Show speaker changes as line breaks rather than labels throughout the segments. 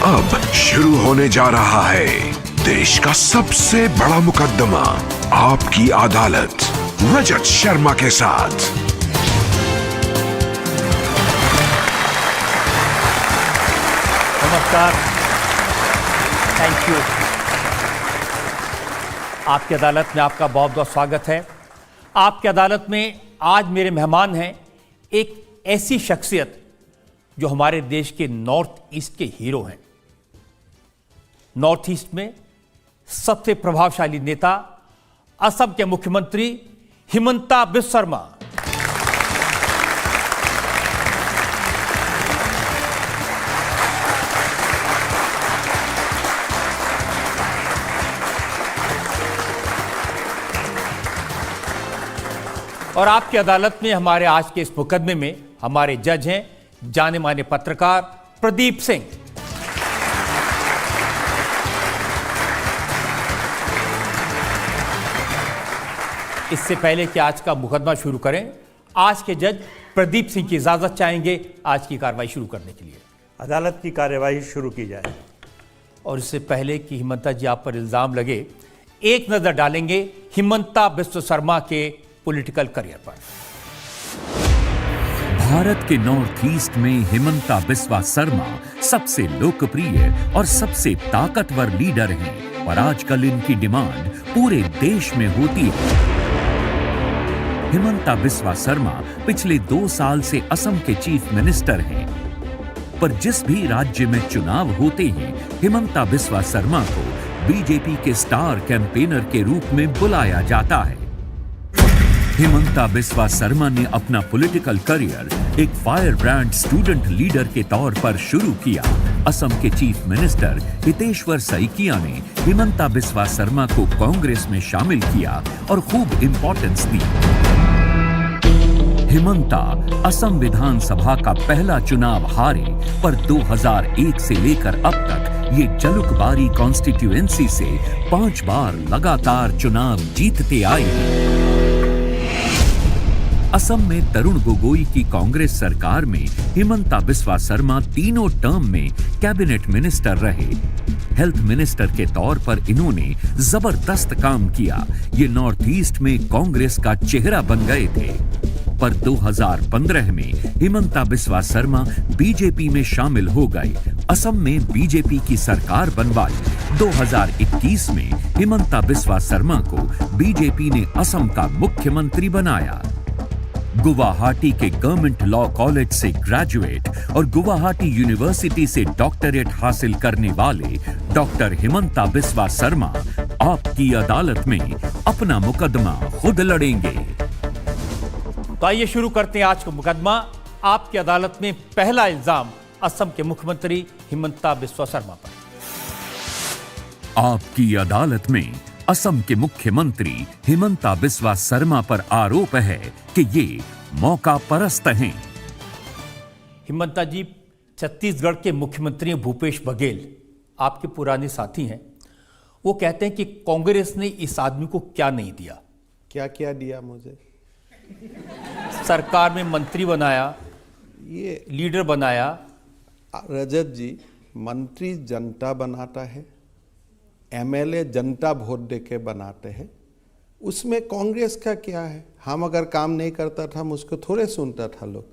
अब शुरू होने जा रहा है देश का सबसे बड़ा मुकदमा, आपकी अदालत, रजत शर्मा के साथ।
नमस्कार, थैंक यू। आपकी अदालत में आपका बहुत बहुत स्वागत है। आपकी अदालत में आज मेरे मेहमान हैं एक ऐसी शख्सियत जो हमारे देश के नॉर्थ ईस्ट के हीरो हैं। नॉर्थ ईस्ट में सबसे प्रभावशाली नेता, असम के मुख्यमंत्री हिमंता बिस्वा शर्मा। और आपकी अदालत में हमारे आज के इस मुकदमे में हमारे जज हैं जाने माने पत्रकार प्रदीप सिंह। इससे पहले कि आज का मुकदमा शुरू करें, आज के जज प्रदीप सिंह की इजाजत चाहेंगे आज की कार्रवाई शुरू करने के लिए।
अदालत की कार्यवाही शुरू की जाए।
और इससे पहले कि हिमंता जी आप पर इल्जाम लगे, एक नजर डालेंगे हिमंता बिस्वा शर्मा के पॉलिटिकल करियर पर।
भारत के नॉर्थ ईस्ट में हिमंता बिस्वा शर्मा सबसे लोकप्रिय और सबसे ताकतवर लीडर हैं और आजकल इनकी डिमांड पूरे देश में होती है। हिमंता बिस्वा शर्मा पिछले 2 साल से असम के चीफ मिनिस्टर हैं, पर जिस भी राज्य में चुनाव होते हैं, हिमंता बिस्वा शर्मा को बीजेपी के स्टार कैंपेनर के रूप में बुलाया जाता है। हिमंता बिस्वा शर्मा ने अपना पॉलिटिकल करियर एक फायर ब्रांड स्टूडेंट लीडर के तौर पर शुरू किया। असम के चीफ मिनिस्टर हितेश्वर सैकिया ने हिमंता बिस्वा शर्मा को कांग्रेस में शामिल किया और खूब इंपॉर्टेंस दी। हिमंता असम विधानसभा का पहला चुनाव हारे, पर 2001 से लेकर अब तक ये जलुकबारी कॉन्स्टिट्यूएंसी से 5 बार लगातार चुनाव जीतते आए हैं। असम में तरुण गोगोई की कांग्रेस सरकार में हिमंता बिस्वा शर्मा तीनों टर्म में कैबिनेट मिनिस्टर रहे। हेल्थ मिनिस्टर के तौर पर इन्होंने जबरदस्त काम किया। ये नॉर्थ ईस्ट में कांग्रेस का चेहरा बन गए थे। पर 2015 में हिमंता बिस्वा शर्मा बीजेपी में शामिल हो गए। असम में बीजेपी की सरकार बनवाई। 2021 में हिमंता बिस्वा शर्मा को बीजेपी ने असम का मुख्यमंत्री बनाया। गुवाहाटी के गवर्नमेंट लॉ कॉलेज से ग्रेजुएट और गुवाहाटी यूनिवर्सिटी से डॉक्टरेट हासिल करने वाले डॉक्टर हिमंता बिस्वा शर्मा आपकी अदालत में अपना मुकदमा खुद लड़ेंगे।
तो आइए शुरू करते हैं आज का मुकदमा। आपकी अदालत में पहला इल्जाम असम के मुख्यमंत्री हिमंता बिस्वा शर्मा पर।
आपकी अदालत में असम के मुख्यमंत्री हिमंता बिस्वा शर्मा पर आरोप है कि ये मौका परस्त हैं।
हिमंता जी, छत्तीसगढ़ के मुख्यमंत्री भूपेश बघेल आपके पुराने साथी हैं। वो कहते हैं कि कांग्रेस ने इस आदमी को क्या नहीं दिया।
क्या क्या दिया मुझे?
सरकार में मंत्री बनाया,
ये
लीडर बनाया।
रजत जी, मंत्री जनता बनाता है, एमएलए जनता वोट दे के बनाते हैं। उसमें कांग्रेस का क्या है? हम अगर काम नहीं करता था मुझको थोड़े सुनता था लोग।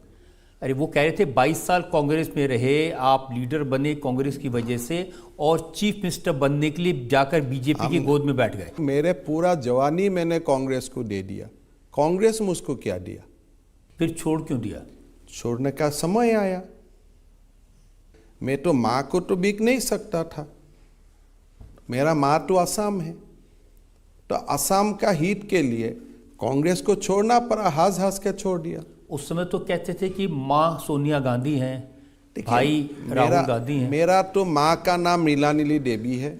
अरे वो कह रहे थे 22 साल कांग्रेस में रहे, आप लीडर बने कांग्रेस की वजह से और चीफ मिनिस्टर बनने के लिए जाकर बीजेपी की गोद में बैठ गए।
मेरे पूरा जवानी मैंने कांग्रेस को दे दिया। कांग्रेस मुझको क्या दिया?
फिर छोड़ क्यों दिया?
छोड़ने का समय आया। मैं तो माँ को तो बिक नहीं सकता था। मेरा माँ तो असम है, तो असम का हित के लिए कांग्रेस को छोड़ना पड़ा। हंस हंस के छोड़ दिया।
उस समय तो कहते थे कि माँ सोनिया गांधी हैं, भाई राहुल गांधी हैं।
मेरा तो माँ का नाम नीलानीली देवी है।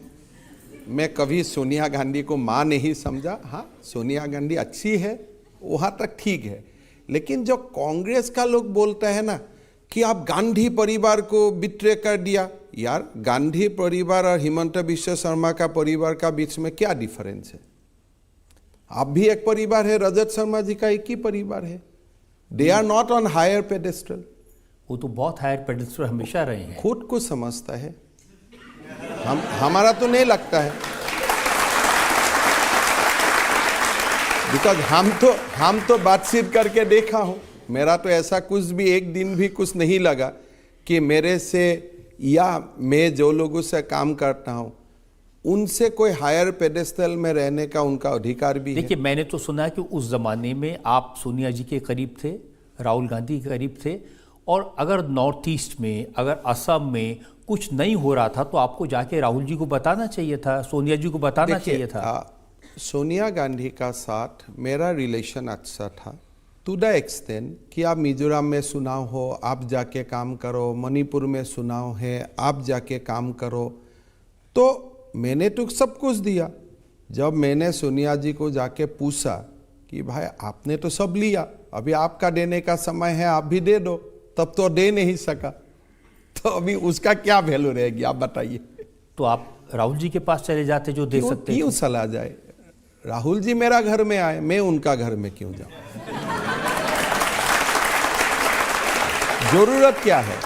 मैं कभी सोनिया गांधी को माँ नहीं समझा। हाँ, सोनिया गांधी अच्छी है, वहाँ तक ठीक है। लेकिन जो कांग्रेस का लोग बोलते हैं ना कि आप गांधी परिवार को बिट्रे कर दिया, यार गांधी परिवार और हिमंता बिस्वा शर्मा का परिवार का बीच में क्या डिफरेंस है? आप भी एक परिवार है, रजत शर्मा जी का एक ही परिवार है। They are not on higher pedestal.
वो तो बहुत हायर पेडेस्टल हमेशा रहे हैं।
खुद को समझता है। हमारा तो नहीं लगता है, बिकॉज हम तो बातचीत करके देखा हूं, मेरा तो ऐसा कुछ भी एक दिन भी कुछ नहीं लगा कि मेरे से या मैं जो लोगों से काम करता हूं उनसे कोई हायर पेडेस्टल में रहने का उनका अधिकार भी है।
देखिए, मैंने तो सुना है कि उस जमाने में आप सोनिया जी के करीब थे, राहुल गांधी के करीब थे, और अगर नॉर्थ ईस्ट में, अगर असम में कुछ नहीं हो रहा था तो आपको जाके राहुल जी को बताना चाहिए था, सोनिया जी को बताना चाहिए था।
सोनिया गांधी का साथ मेरा रिलेशन अच्छा था, टू द एक्सटेंट कि आप मिजोरम में चुनाव हो, आप जाके काम करो, मणिपुर में चुनाव है, आप जाके काम करो, तो मैंने तो सब कुछ दिया। जब मैंने सोनिया जी को जाके पूछा कि भाई आपने तो सब लिया, अभी आपका देने का समय है, आप भी दे दो, तब तो दे नहीं सका, तो अभी उसका क्या वैल्यू रहेगी, आप बताइए।
तो आप राहुल जी के पास चले जाते जो दे सकते
क्यों चला जाए? राहुल जी मेरा घर में आए, मैं उनका घर में क्यों जाऊं? जरूरत क्या है?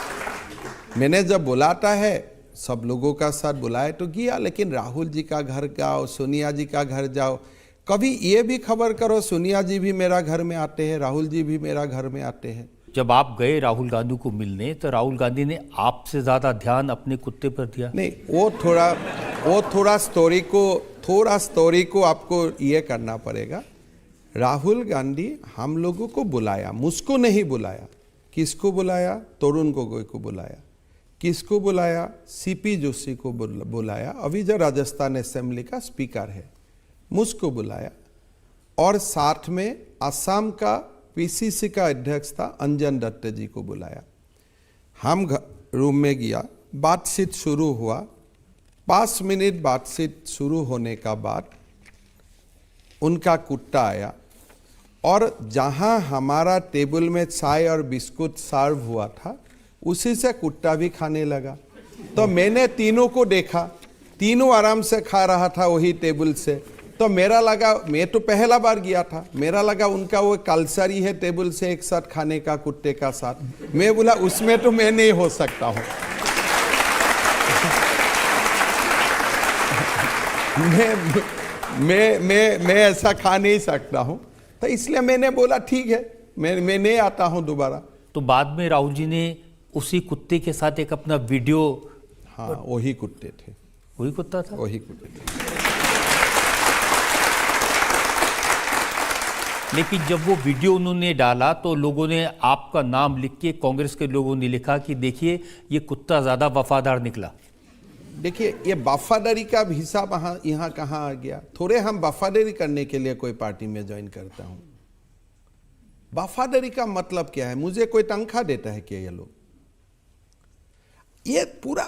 मैंने जब बुलाता है सब लोगों का साथ बुलाए तो किया, लेकिन राहुल जी का घर जाओ, सोनिया जी का घर जाओ, कभी ये भी खबर करो सोनिया जी भी मेरा घर में आते हैं, राहुल जी भी मेरा घर में आते हैं। जब
आप गए राहुल गांधी को मिलने तो राहुल गांधी ने आपसे ज्यादा ध्यान अपने कुत्ते पर दिया?
नहीं, वो थोड़ा स्टोरी को आपको ये करना पड़ेगा। राहुल गांधी हम लोगों को बुलाया, मुझको नहीं बुलाया। किसको बुलाया? तरुण गोगोई को बुलाया। किसको बुलाया? सीपी जोशी को बुलाया, अभी जो राजस्थान असेंबली का स्पीकर है, मुझको बुलाया, और साथ में असम का पीसीसी का अध्यक्ष था अंजन दत्त जी को बुलाया। हम रूम में गया, बातचीत शुरू हुआ। 5 मिनट बातचीत शुरू होने का बाद उनका कुत्ता आया, और जहां हमारा टेबल में चाय और बिस्कुट सर्व हुआ था उसी से कुत्ता भी खाने लगा। तो मैंने तीनों को देखा, तीनों आराम से खा रहा था वही टेबल से, तो मेरा लगा, मैं तो पहला बार गया था, मेरा लगा उनका वो कल्चर ही है टेबल से एक साथ खाने का कुत्ते का साथ। मैं बोला उसमें तो मैं नहीं हो सकता हूं। मैं ऐसा खा नहीं सकता हूं, तो इसलिए मैंने बोला ठीक है, मैं नहीं आता हूं दोबारा।
तो बाद में राहुल जी ने उसी कुत्ते के साथ एक अपना वीडियो,
हाँ वही कुत्ते थे,
वही कुत्ता था,
वही कुत्ते थे।
लेकिन जब वो वीडियो उन्होंने डाला तो लोगों ने आपका नाम लिख के, कांग्रेस के लोगों ने लिखा कि देखिए ये कुत्ता ज्यादा वफादार निकला।
देखिए, ये वफादारी का हिसाब यहाँ कहाँ आ गया? थोड़े हम वफादारी करने के लिए कोई पार्टी में ज्वाइन करता हूँ। वफादारी का मतलब क्या है? मुझे कोई तनख्वाह देता है क्या ये लोग? ये पूरा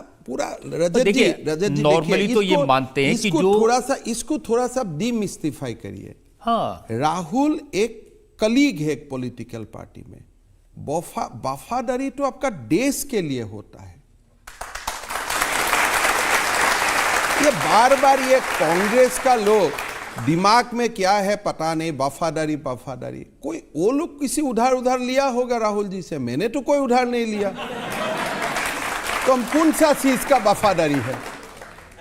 रजत जी
नॉर्मली तो ये मानते हैं कि जो
इसको थोड़ा सा डीमिस्टिफाई करिए।
हाँ, राहुल
एक कलीग है एक पॉलिटिकल पार्टी में, वफादारी तो आपका देश के लिए होता है। ये बार बार ये कांग्रेस का लोग दिमाग में क्या है पता नहीं, वफादारी कोई वो लोग किसी उधार लिया होगा राहुल जी से, मैंने तो कोई उधार नहीं लिया। तो हम कौन सा चीज का वफादारी है?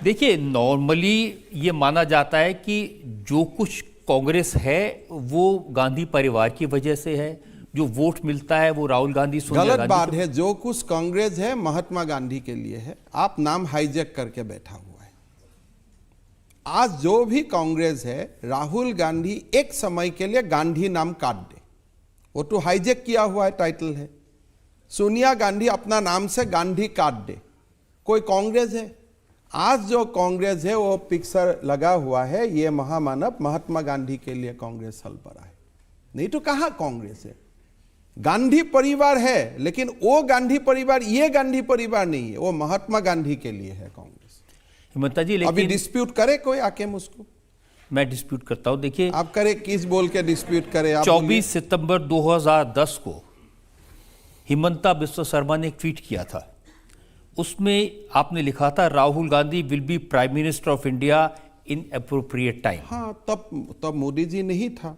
देखिए, नॉर्मली ये माना जाता है कि जो कुछ कांग्रेस है वो गांधी परिवार की वजह से है, जो वोट मिलता है वो राहुल गांधी, सोनिया गांधी।
गलत बात है, जो कुछ कांग्रेस है महात्मा गांधी के लिए है। आप नाम हाईजैक करके बैठा हुआ है। आज जो भी कांग्रेस है, राहुल गांधी एक समय के लिए गांधी नाम काट दे, वो तो हाईजैक किया हुआ है, टाइटल है। सोनिया गांधी अपना नाम से गांधी काट दे, कोई कांग्रेस है? आज जो कांग्रेस है वो पिक्चर लगा हुआ है, ये महामानव महात्मा गांधी के लिए कांग्रेस हल पड़ा है, नहीं तो कहां कांग्रेस है? गांधी परिवार है, लेकिन वो गांधी परिवार ये गांधी परिवार नहीं है, वो महात्मा गांधी के लिए है कांग्रेस।
हिमंता जी, लेकिन
अभी डिस्प्यूट करे कोई आके मुझको?
मैं डिस्प्यूट करता हूं। देखिए,
आप करे, किस बोल के डिस्प्यूट करे?
24 सितंबर 2010 को हिमंता बिस्वा शर्मा ने एक ट्वीट किया था, उसमें आपने लिखा था Rahul Gandhi will be prime minister of India in appropriate time.
हाँ, तब मोदी जी नहीं था।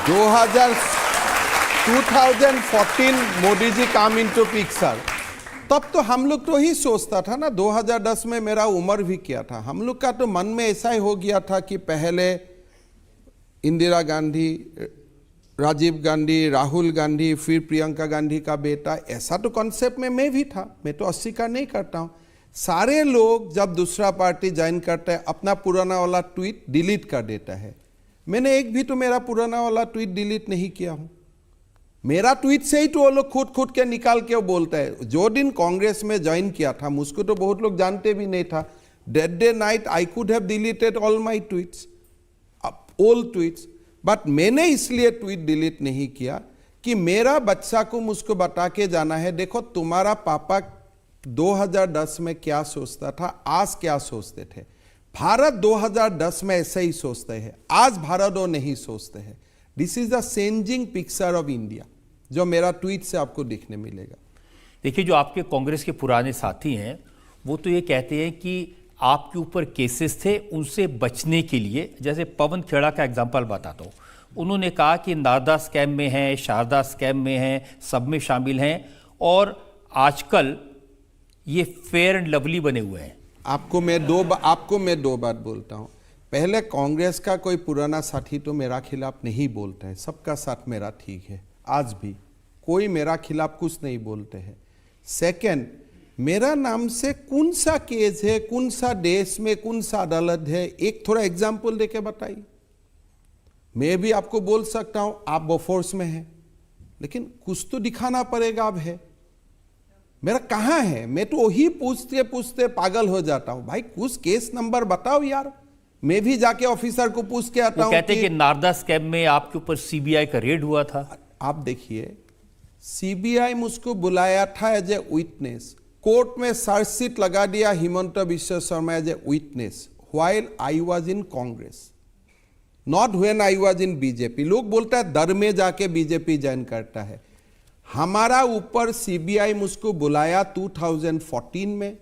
2014 Modi ji come into picture, तब तो हम लोग तो ही सोचता था ना, 2010 में मेरा उम्र भी क्या था, हम लोग का तो मन में ऐसा ही हो गया था कि पहले इंदिरा गांधी, राजीव गांधी, राहुल गांधी, फिर प्रियंका गांधी का बेटा, ऐसा तो कॉन्सेप्ट में मैं भी था, मैं तो अस्वीकार नहीं करता हूँ। सारे लोग जब दूसरा पार्टी ज्वाइन करते हैं अपना पुराना वाला ट्वीट डिलीट कर देता है। मैंने एक भी तो मेरा पुराना वाला ट्वीट डिलीट नहीं किया हूँ। मेरा ट्वीट से ही तो वो लोग खुद के निकाल के वो बोलता है। जो दिन कांग्रेस में ज्वाइन किया था, मुझको तो बहुत लोग जानते भी नहीं था, that day night I could have deleted all my tweets, old tweets, but मैंने इसलिए ट्वीट डिलीट नहीं किया कि मेरा बच्चा को मुझको बता के जाना है, देखो तुम्हारा पापा 2010 में क्या सोचता था, आज क्या सोचते थे। भारत 2010 में ऐसे ही सोचते हैं, आज भारत वो नहीं सोचते हैं। This is the changing picture of India, जो मेरा ट्वीट से आपको दिखने मिलेगा।
देखिए, जो आपके कांग्रेस के पुराने साथी हैं वो तो ये कहते हैं कि आपके ऊपर केसेस थे, उनसे बचने के लिए, जैसे पवन खेड़ा का एग्जांपल बताता हूँ, उन्होंने कहा कि नारदा स्कैम में हैं, शारदा स्कैम में हैं, सब में शामिल हैं, और आजकल ये फेयर एंड लवली बने हुए हैं।
आपको मैं दो बात बोलता हूँ। पहले कांग्रेस का कोई पुराना साथी तो मेरा खिलाफ नहीं बोलता है, सबका साथ मेरा ठीक है, आज भी कोई मेरा खिलाफ कुछ नहीं बोलते हैं। सेकंड, मेरा नाम से कौन सा केस है, कौन सा देश में कौन सा अदालत है, एक थोड़ा एग्जाम्पल देके बताइए। मैं भी आपको बोल सकता हूं आप बोफोर्स में हैं, लेकिन कुछ तो दिखाना पड़ेगा। अब है मेरा कहां है, मैं तो वही पूछते पूछते पागल हो जाता हूं। भाई कुछ केस नंबर बताओ यार, मैं भी जाके ऑफिसर को पूछ के आता हूं।
कहते हैं कि नारदा स्कैम में आपके ऊपर सीबीआई का रेड हुआ था।
आप देखिए, सीबीआई मुझको बुलाया था एज ए विटनेस, कोर्ट में चार्जशीट लगा दिया Himanta Biswa Sarma as a witness while I was in Congress, not when I was in BJP. लोग बोलता है डर में जाके बीजेपी ज्वाइन करता है। हमारा ऊपर सीबीआई मुझको बुलाया 2014 में,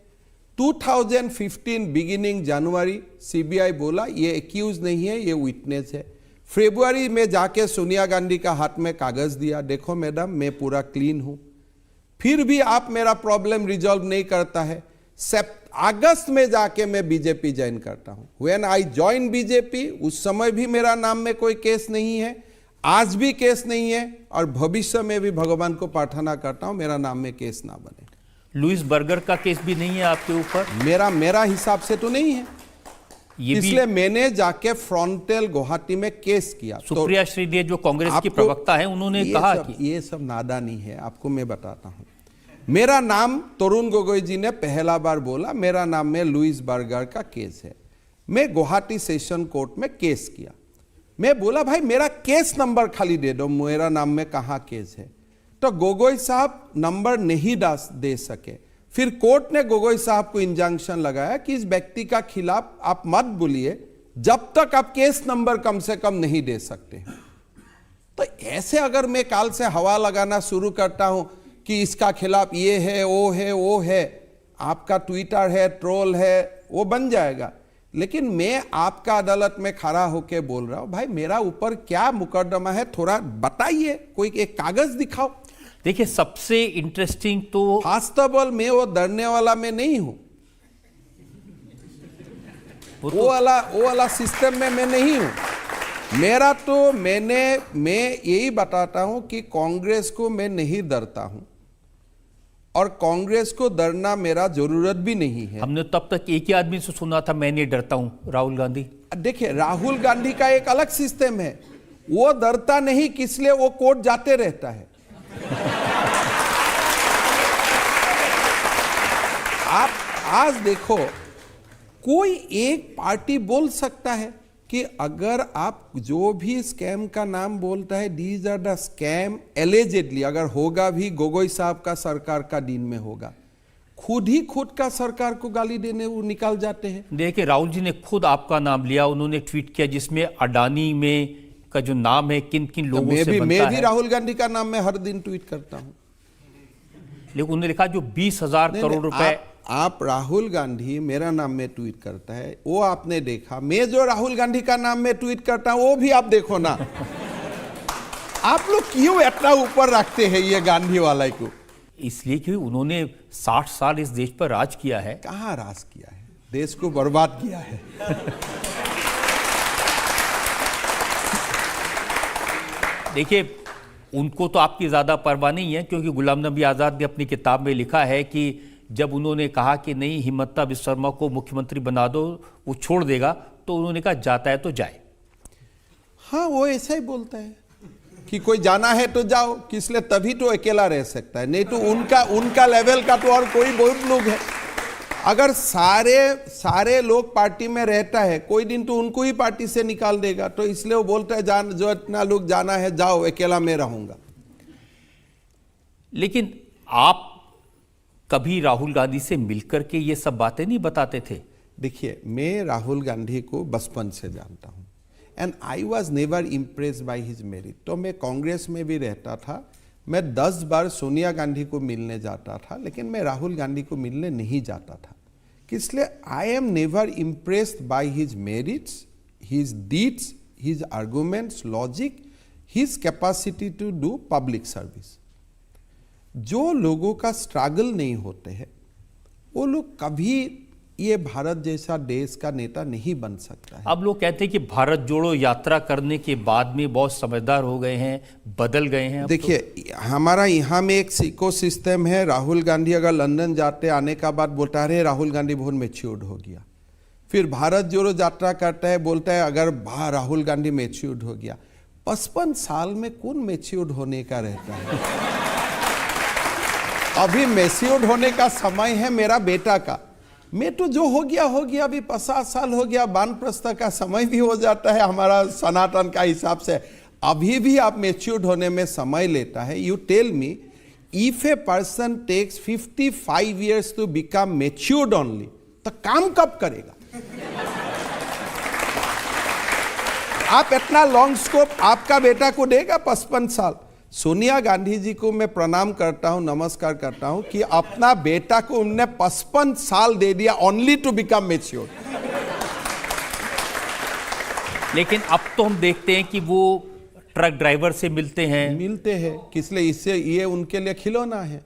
2015 बिगिनिंग जनवरी सीबीआई बोला ये एक्यूज नहीं है, ये विटनेस है। फरवरी में जाके सोनिया गांधी का हाथ में कागज दिया, देखो मैडम मैं पूरा क्लीन हूं। फिर भी आप मेरा प्रॉब्लम रिजॉल्व नहीं करता है। अगस्त में जाके मैं बीजेपी ज्वाइन करता हूं। व्हेन आई ज्वाइन बीजेपी, उस समय भी मेरा नाम में कोई केस नहीं है, आज भी केस नहीं है, और भविष्य में भी भगवान को प्रार्थना करता हूं मेरा नाम में केस ना बने।
लुइस बर्गर का केस भी नहीं है आपके ऊपर?
मेरा हिसाब से तो नहीं है, इसलिए मैंने जाके फ्रंटल गुवाहाटी में केस किया।
सुप्रिया श्रीदेव जो कांग्रेस की प्रवक्ता है, उन्होंने कहा कि
ये सब नादानी है। आपको मैं बताता हूं, मेरा नाम तरुण गोगोई जी ने पहला बार बोला, मेरा नाम में लुइस बर्गर का केस है। मैं गुवाहाटी सेशन कोर्ट में केस किया। मैं बोला भाई मेरा केस नंबर खाली दे दो, मेरा नाम में कहां केस है। तो गोगोई साहब नंबर नहीं दे सके। फिर कोर्ट ने गोगोई साहब को इंजंक्शन लगाया कि इस व्यक्ति का खिलाफ आप मत बोलिए जब तक आप केस नंबर कम से कम नहीं दे सकते। तो ऐसे अगर मैं काल से हवा लगाना शुरू करता हूं कि इसका खिलाफ ये है वो है, आपका ट्विटर है, ट्रोल है, वो बन जाएगा। लेकिन मैं आपका अदालत में खड़ा होकर बोल रहा हूं, भाई मेरा ऊपर क्या मुकदमा है, थोड़ा बताइए, कोई एक कागज दिखाओ।
देखिए, सबसे इंटरेस्टिंग तो
फास्टेबल मैं वो डरने वाला मैं नहीं हूं, वो वाला सिस्टम में मैं नहीं हूं। मेरा तो मैं यही बताता हूं कि कांग्रेस को मैं नहीं डरता हूं, और कांग्रेस को डरना मेरा जरूरत भी नहीं है।
हमने तब तक एक ही आदमी से सुना था, मैं नहीं डरता हूं, राहुल गांधी।
देखिए, राहुल गांधी का एक अलग सिस्टम है, वो डरता नहीं, किस लिए वो कोर्ट जाते रहता है। आप आज देखो, कोई एक पार्टी बोल सकता है कि अगर आप जो भी स्कैम का नाम बोलता है, these are the scam allegedly, अगर होगा भी गोगोई साहब का सरकार का दिन में होगा, खुद का सरकार को गाली देने वो निकाल जाते हैं।
देखिए, राहुल जी ने खुद आपका नाम लिया, उन्होंने ट्वीट किया जिसमें अडानी में का जो नाम है किन किन लोगों से बनता
मैं भी राहुल गांधी का नाम मैं हर दिन ट्वीट करता हूं।
लेकिन उन्होंने लिखा जो 20,000 करोड़ रुपए।
आप राहुल गांधी मेरा नाम में ट्वीट करता है, वो आपने देखा। मैं जो राहुल गांधी का नाम में ट्वीट करता हूं वो भी आप देखो ना। आप लोग क्यों इतना ऊपर रखते हैं ये गांधी वाला को?
इसलिए कि उन्होंने 60 साल इस देश पर राज किया है।
कहाँ राज किया है, देश को बर्बाद किया है।
देखिए, उनको तो आपकी ज़्यादा परवाह नहीं है, क्योंकि गुलाम नबी आज़ाद ने अपनी किताब में लिखा है कि जब उन्होंने कहा कि नहीं हिमंता बिस्वा शर्मा को मुख्यमंत्री बना दो, वो छोड़ देगा, तो उन्होंने कहा जाता है तो जाए।
हाँ, वो ऐसा ही बोलता है कि कोई जाना है तो जाओ, किस लिए, तभी तो अकेला रह सकता है, नहीं तो उनका लेवल का तो और कोई बहुत लोग है। अगर सारे लोग पार्टी में रहता है, कोई दिन तो उनको ही पार्टी से निकाल देगा, तो इसलिए वो बोलता है जो इतना लोग जाना है जाओ, अकेला मैं रहूंगा।
लेकिन आप कभी राहुल गांधी से मिलकर के ये सब बातें नहीं बताते थे?
देखिए, मैं राहुल गांधी को बचपन से जानता हूं and I was never impressed by his merit. तो मैं कांग्रेस में भी रहता था, मैं 10 बार सोनिया गांधी को मिलने जाता था, लेकिन मैं राहुल गांधी को मिलने नहीं जाता था। इसलिए I am never impressed by his merits, his deeds, his arguments, logic, his capacity to do public service. जो लोगों का स्ट्रगल नहीं होते हैं, वो लोग कभी ये भारत जैसा देश का नेता नहीं बन सकता है।
अब लोग कहते हैं कि भारत जोड़ो यात्रा करने के बाद में बहुत समझदार हो गए हैं, बदल गए हैं।
देखिए, हमारा यहाँ में एक इको सिस्टम है। राहुल गांधी अगर लंदन जाते, आने का बाद बोलता है राहुल गांधी बहुत मैच्योर्ड हो गया। फिर भारत जोड़ो यात्रा करता है, बोलता है अगर राहुल गांधी मैच्योर्ड हो गया। 55 साल में कौन मैच्योर्ड होने का रहता है? अभी मैच्योर्ड होने का समय है मेरा बेटा का। मैं तो जो हो गया, अभी 50 साल हो गया, वानप्रस्थ का समय भी हो जाता है हमारा सनातन का हिसाब से। अभी भी आप मैच्योर्ड होने में समय लेता है। You tell me, if a person takes 55 years to become matured only, तो काम कब करेगा? आप इतना लॉन्ग स्कोप आपका बेटा को देगा 55 साल? सोनिया गांधी जी को मैं प्रणाम करता हूं, नमस्कार करता हूं कि अपना बेटा को उन्होंने 55 साल दे दिया ओनली टू बिकम मैच्योर।
लेकिन अब तो हम देखते हैं कि वो ट्रक ड्राइवर से मिलते हैं।
किस लिए? इससे ये उनके लिए खिलौना है।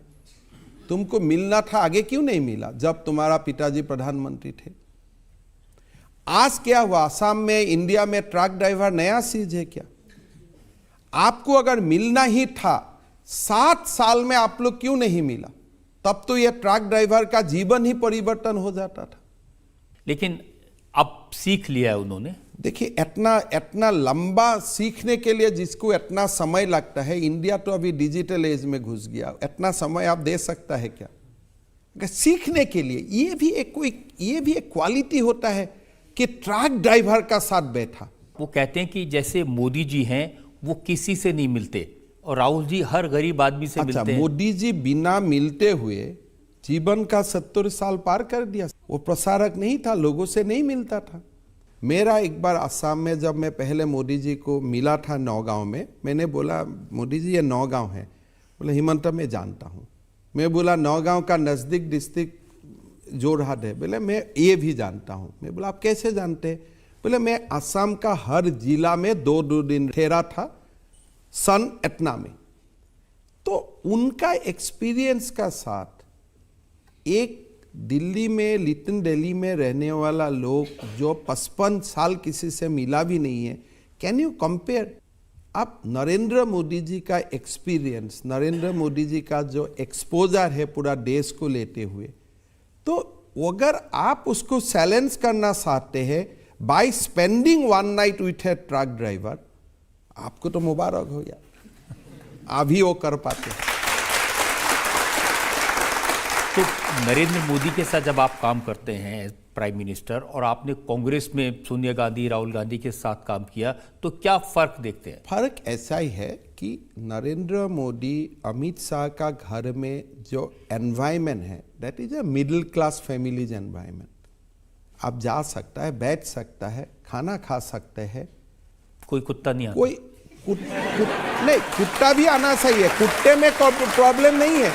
तुमको मिलना था, आगे क्यों नहीं मिला जब तुम्हारा पिताजी प्रधानमंत्री थे? आज क्या हुआ? आसाम में, इंडिया में ट्रक ड्राइवर नया चीज है क्या? आपको अगर मिलना ही था, 7 साल में आप लोग क्यों नहीं मिला? तब तो यह ट्रक ड्राइवर का जीवन ही परिवर्तन हो जाता था।
लेकिन अब सीख लिया है उन्होंने।
देखिए, इतना लंबा सीखने के लिए जिसको इतना समय लगता है, इंडिया तो अभी डिजिटल एज में घुस गया, इतना समय आप दे सकता है क्या? अगर सीखने के लिए ये भी एक क्वालिटी होता है कि ट्रक ड्राइवर का साथ बैठा।
वो कहते हैं कि जैसे मोदी जी हैं, वो किसी से नहीं मिलते, और राहुल जी हर गरीब आदमी से मिलते हैं।
मोदी जी बिना मिलते हुए जीवन का 70 साल पार कर दिया। वो प्रसारक नहीं था, लोगों से नहीं मिलता था। मेरा एक बार असम में जब मैं पहले मोदी जी को मिला था नौगांव में, मैंने बोला मोदी जी ये नौगांव है। बोले हिमंता मैं जानता हूँ। मैं बोला नौगांव का नज़दीक डिस्ट्रिक्ट जोरहाट है। बोले मैं ये भी जानता हूँ। मैं बोला आप कैसे जानते? बोले मैं असम का हर जिला में 2 दिन ठहरा था सन इतना में। तो उनका एक्सपीरियंस का साथ एक दिल्ली में, लिटिल दिल्ली में रहने वाला लोग जो 55 साल किसी से मिला भी नहीं है, कैन यू कंपेयर? आप नरेंद्र मोदी जी का एक्सपीरियंस, नरेंद्र मोदी जी का जो एक्सपोजर है पूरा देश को लेते हुए, तो अगर आप उसको चैलेंज करना चाहते हैं by spending 1 night with A truck driver, आपको तो मुबारक हो गया, अभी वो कर पाते।
तो नरेंद्र मोदी के साथ जब आप काम करते हैं प्राइम मिनिस्टर, और आपने कांग्रेस में सोनिया गांधी, राहुल गांधी के साथ काम किया, तो क्या फर्क देखते हैं?
फर्क ऐसा ही है कि नरेंद्र मोदी, अमित शाह का घर में जो एनवायरनमेंट है, that is a middle class families environment. आप जा सकता है, बैठ सकता है, खाना खा सकते हैं,
कोई कुत्ता नहीं आता।
कोई नहीं, कुत्ता भी आना सही है, कुत्ते में प्रॉब्लम नहीं है,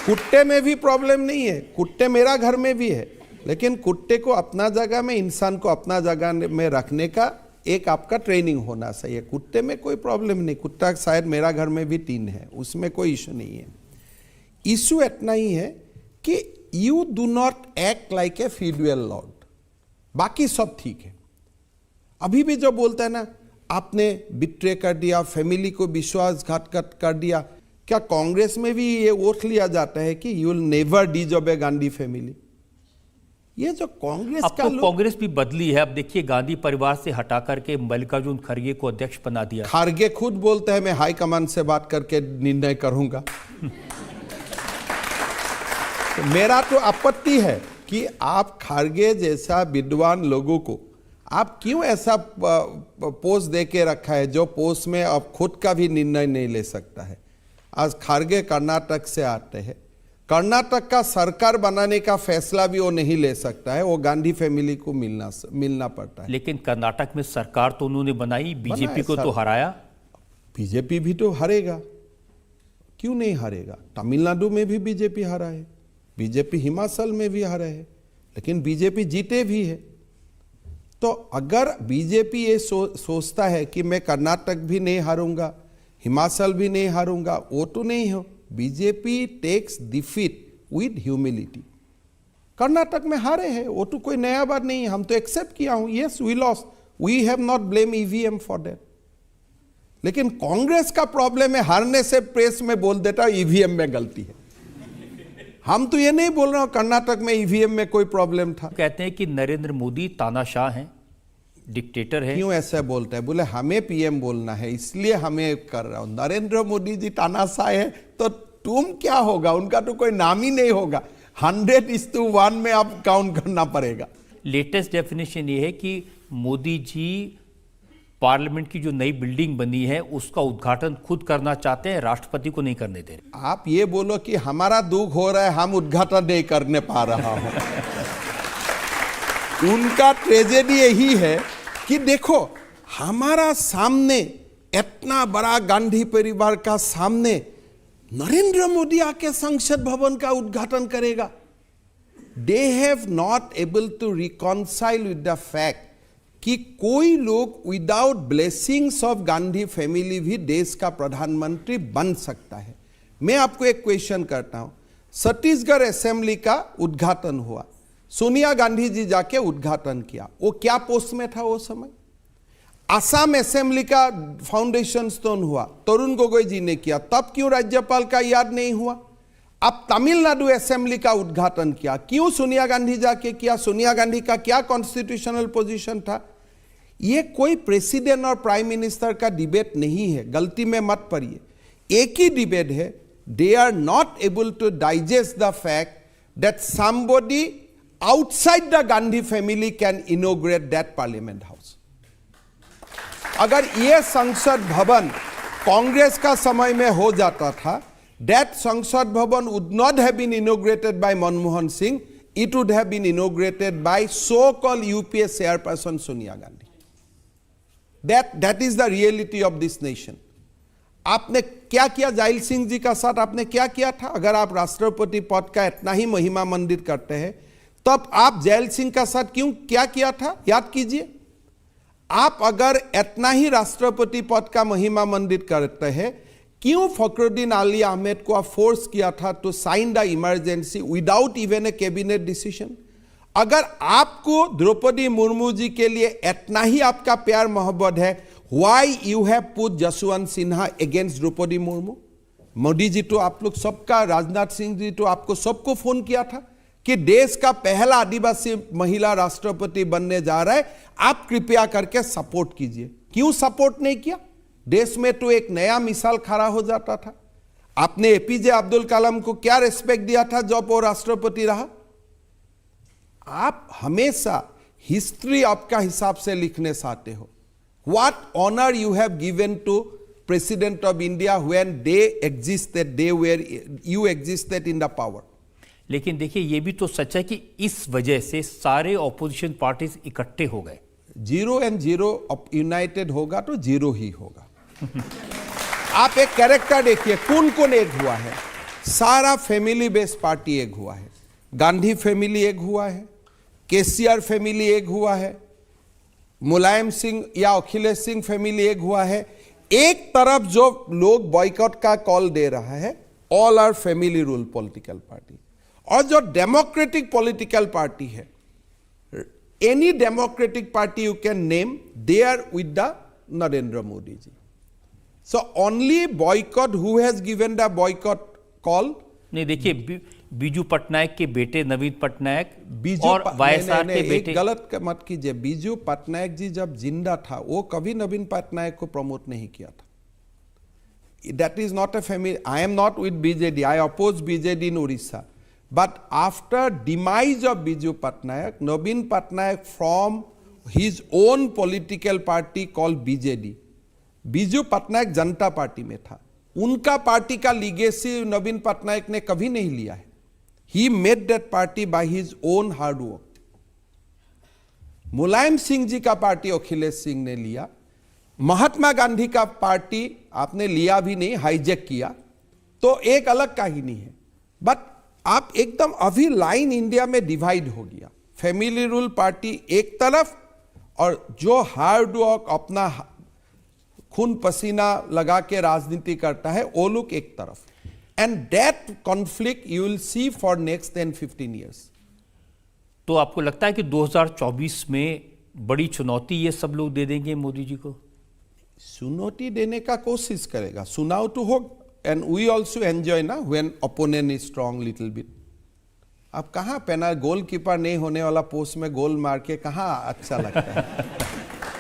कुत्ते में भी प्रॉब्लम नहीं है, कुत्ते मेरा घर में भी है, लेकिन कुत्ते को अपना जगह में, इंसान को अपना जगह में रखने का एक आपका ट्रेनिंग होना चाहिए। कुत्ते में कोई प्रॉब्लम नहीं, कुत्ता शायद मेरा घर में भी 3 है, उसमें कोई इशू नहीं है। इशू इतना ही है कि you do not act like a feudal lord, बाकी सब ठीक है। अभी भी जो बोलता है ना, आपने बिट्रे कर दिया, फैमिली को विश्वासघात कर दिया, क्या कांग्रेस में भी ये ओथ लिया जाता है कि you will never disobey Gandhi family? ये जो कांग्रेस
अब
का
तो कांग्रेस भी बदली है। अब देखिए, गांधी परिवार से हटा करके मल्लिकार्जुन खड़गे को अध्यक्ष बना दिया।
खड़गे खुद बोलते हैं मैं हाईकमान से बात करके निर्णय करूंगा। तो मेरा तो आपत्ति है कि आप खड़गे जैसा विद्वान लोगों को आप क्यों ऐसा पोस्ट दे के रखा है जो पोस्ट में अब खुद का भी निर्णय नहीं ले सकता है। आज खड़गे कर्नाटक से आते हैं, कर्नाटक का सरकार बनाने का फैसला भी वो नहीं ले सकता है, वो गांधी फैमिली को मिलना पड़ता है।
लेकिन कर्नाटक में सरकार तो उन्होंने बनाई, बीजेपी को तो हराया।
बीजेपी भी तो हारेगा, क्यों नहीं हारेगा? तमिलनाडु में भी बीजेपी हारा है, बीजेपी हिमाचल में भी हारा है, लेकिन बीजेपी जीते भी है। तो अगर बीजेपी ये सोचता है कि मैं कर्नाटक भी नहीं हारूंगा, हिमाचल भी नहीं हारूंगा, वो तो नहीं हो। BJP takes defeat with humility. Karnataka में हारे हैं, वो तो कोई नया बात नहीं है, हम तो एक्सेप्ट किया हूं, yes we lost, we have not blame EVM for that. लेकिन कांग्रेस का प्रॉब्लम है, हारने से प्रेस में बोल देता ईवीएम में गलती है। हम तो ये नहीं बोल रहे हो कर्नाटक में ईवीएम में कोई प्रॉब्लम था।
कहते हैं कि नरेंद्र मोदी तानाशाह हैं, डिक्टेटर है।
क्यों ऐसा बोलता है? बोले हमें पीएम बोलना है इसलिए हमें कर रहा हूं। नरेंद्र मोदी जी तानाशाह है तो तुम क्या होगा? उनका तो कोई नाम ही नहीं होगा। 100:1 में आप काउंट करना पड़ेगा।
लेटेस्ट डेफिनेशन ये है कि मोदी जी पार्लियामेंट की जो नई बिल्डिंग बनी है उसका उद्घाटन खुद करना चाहते हैं, राष्ट्रपति को नहीं करने दे रहे।
आप ये बोलो कि हमारा दुख हो रहा है, हम उद्घाटन नहीं करने पा रहा हूं। उनका ट्रेजेडी यही है कि देखो हमारा सामने इतना बड़ा गांधी परिवार का सामने नरेंद्र मोदी आके संसद भवन का उद्घाटन करेगा। They have not able to reconcile with the fact कि कोई लोग without blessings of Gandhi family भी देश का प्रधानमंत्री बन सकता है। मैं आपको एक क्वेश्चन करता हूं। छत्तीसगढ़ असेंबली का उद्घाटन हुआ, सोनिया गांधी जी जाके उद्घाटन किया, वो क्या पोस्ट में था वो समय? असम असेंबली का फाउंडेशन स्टोन हुआ, तरुण गोगोई जी ने किया, तब क्यों राज्यपाल का याद नहीं हुआ? अब तमिलनाडु असेंबली का उद्घाटन किया, क्यों सोनिया गांधी जाके किया? सोनिया गांधी का क्या कॉन्स्टिट्यूशनल पोजीशन था? ये कोई प्रेसिडेंट और प्राइम मिनिस्टर का डिबेट नहीं है, गलती में मत पड़िए। एक ही डिबेट है, they are not able to digest the fact that somebody outside the Gandhi family can inaugurate that parliament house. अगर ये संसद भवन कांग्रेस का समय में हो जाता था, that संसद भवन would not have been inaugurated by Manmohan Singh, it would have been inaugurated by so-called UPA chairperson Sonia Gandhi. That is the reality of this nation. आपने क्या किया जाइल सिंह जी का साथ? आपने क्या किया था? अगर आप राष्ट्रपति पद का इतना ही महिमा मंडित करते हैं तब आप जैल सिंह का साथ क्यों क्या किया था? याद कीजिए। आप अगर इतना ही राष्ट्रपति पद का महिमा मंडित करते हैं, क्यों फखरुद्दीन अली अहमद को आप फोर्स किया था to sign the emergency without even a cabinet decision? अगर आपको द्रौपदी मुर्मू जी के लिए इतना ही आपका प्यार मोहब्बत है, why you have put Jaswant Sinha against Draupadi Murmu? Modi ji तो आप लोग सबका, राजनाथ सिंह जी तो आपको सबको फोन किया था कि देश का पहला आदिवासी महिला राष्ट्रपति बनने जा रहा है, आप कृपया करके सपोर्ट कीजिए। क्यों सपोर्ट नहीं किया? देश में तो एक नया मिसाल खड़ा हो जाता था। आपने एपीजे अब्दुल कलाम को क्या रिस्पेक्ट दिया था जब वो राष्ट्रपति रहा? आप हमेशा हिस्ट्री आपका हिसाब से लिखने चाहते हो। What honour you have given to president of India when they existed, they were you existed in the power.
लेकिन देखिए ये भी तो सच है कि इस वजह से सारे ऑपोजिशन पार्टीज इकट्ठे हो गए।
0 and 0 यूनाइटेड होगा तो 0 ही होगा। आप एक कैरेक्टर देखिए, कौन कौन एक हुआ है? सारा फैमिली बेस्ड पार्टी एक हुआ है। गांधी फैमिली एक हुआ है, केसीआर फैमिली एक हुआ है, मुलायम सिंह या अखिलेश सिंह फैमिली एक हुआ है। एक तरफ जो लोग बॉयकॉट का कॉल दे रहा है, all are family rule political party. और जो डेमोक्रेटिक पॉलिटिकल पार्टी है, any democratic party you can name, they are with the Narendra Modi ji. So only boycott who has given the boycott call.
नहीं, देखिए बीजू पटनायक के बेटे नवीन पटनायक
बीजू
और वाईएसआर के बेटे,
गलत मत कीजिए। बीजू पटनायक जी जब जिंदा था वो कभी नवीन पटनायक को प्रमोट नहीं किया था। That is not a family. I am not with BJD. I oppose BJD in Orissa. But after demise of Biju Patnaik, Naveen Patnaik from his own political party called BJD. Biju Patnaik Janata party में था। उनका party का legacy नवीन पटनायक ने कभी नहीं लिया है। He made that party by his own hard work. Mulayam Singh ji का पार्टी अखिलेश सिंह ने लिया। महात्मा गांधी का पार्टी आपने लिया भी नहीं, हाईजैक किया, तो एक अलग कहानी है। बट आप एकदम अभी लाइन इंडिया में डिवाइड हो गया। फैमिली रूल पार्टी एक तरफ और जो हार्ड वर्क अपना खून पसीना लगा के राजनीति करता है वो लोग एक तरफ। And that conflict you will see for next 10-15 years.
तो आपको लगता है कि 2024 में बड़ी चुनौती ये सब लोग दे देंगे मोदी जी को?
चुनौती देने का कोशिश करेगा, सुनाओ तो हो। एंड वी ऑल्सो एंजॉय ना when opponent is strong little bit. अब कहाँ पेना गोलकीपर नहीं होने वाला पोस्ट में गोल मार के कहाँ अच्छा लगता है।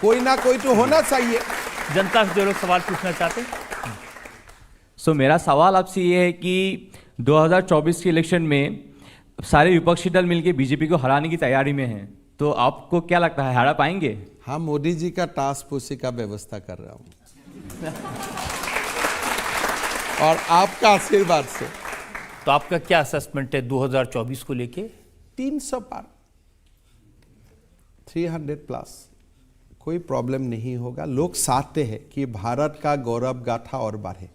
कोई ना कोई तो होना चाहिए।
जनता से जो लोग सवाल पूछना चाहते हैं।
सो मेरा सवाल आपसे ये है कि 2024 के इलेक्शन में सारे विपक्षी दल मिलकर बीजेपी को हराने की तैयारी में हैं, तो आपको क्या लगता है हरा पाएंगे?
हाँ, मोदी जी का टास्क फोर्स का व्यवस्था कर रहा हूँ और आपका आशीर्वाद से।
तो आपका क्या असेसमेंट है 2024 को लेके?
300 पार, 300 प्लस, कोई प्रॉब्लम नहीं होगा। लोग चाहते हैं कि भारत का गौरव गाथा और बढ़े।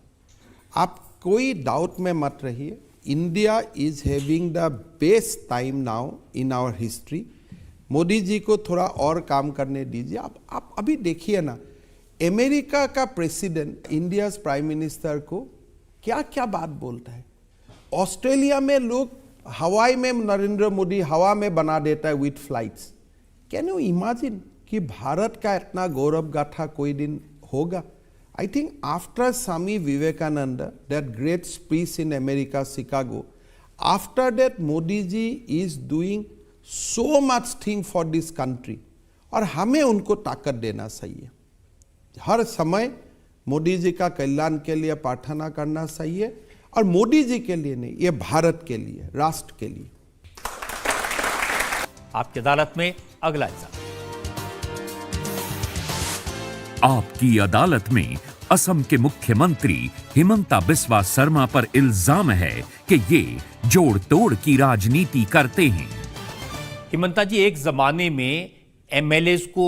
आप कोई डाउट में मत रहिए। India is having the best time now in our history. Modi ji को थोड़ा और काम करने दीजिए। आप अभी देखिए ना, अमेरिका का प्रेसिडेंट इंडिया प्राइम मिनिस्टर को क्या क्या बात बोलता है। ऑस्ट्रेलिया में लोग हवाई में नरेंद्र मोदी हवा में बना देता है with flights. Can you imagine कि भारत का इतना गौरव गाथा कोई दिन होगा? I think after Swami Vivekananda that great speech in America Chicago, after that Modi ji is doing so much thing for this country और हमें उनको ताकत देना चाहिए। हर समय मोदी जी का कल्याण के लिए प्रार्थना करना चाहिए और मोदी जी के लिए नहीं, ये भारत के लिए, राष्ट्र के लिए।
आपकी अदालत में अगला हिस्सा।
आपकी अदालत में असम के मुख्यमंत्री हिमंता बिस्वा शर्मा पर इल्जाम है कि ये जोड़ तोड़ की राजनीति करते हैं।
हिमंता जी, एक जमाने में एमएलएस को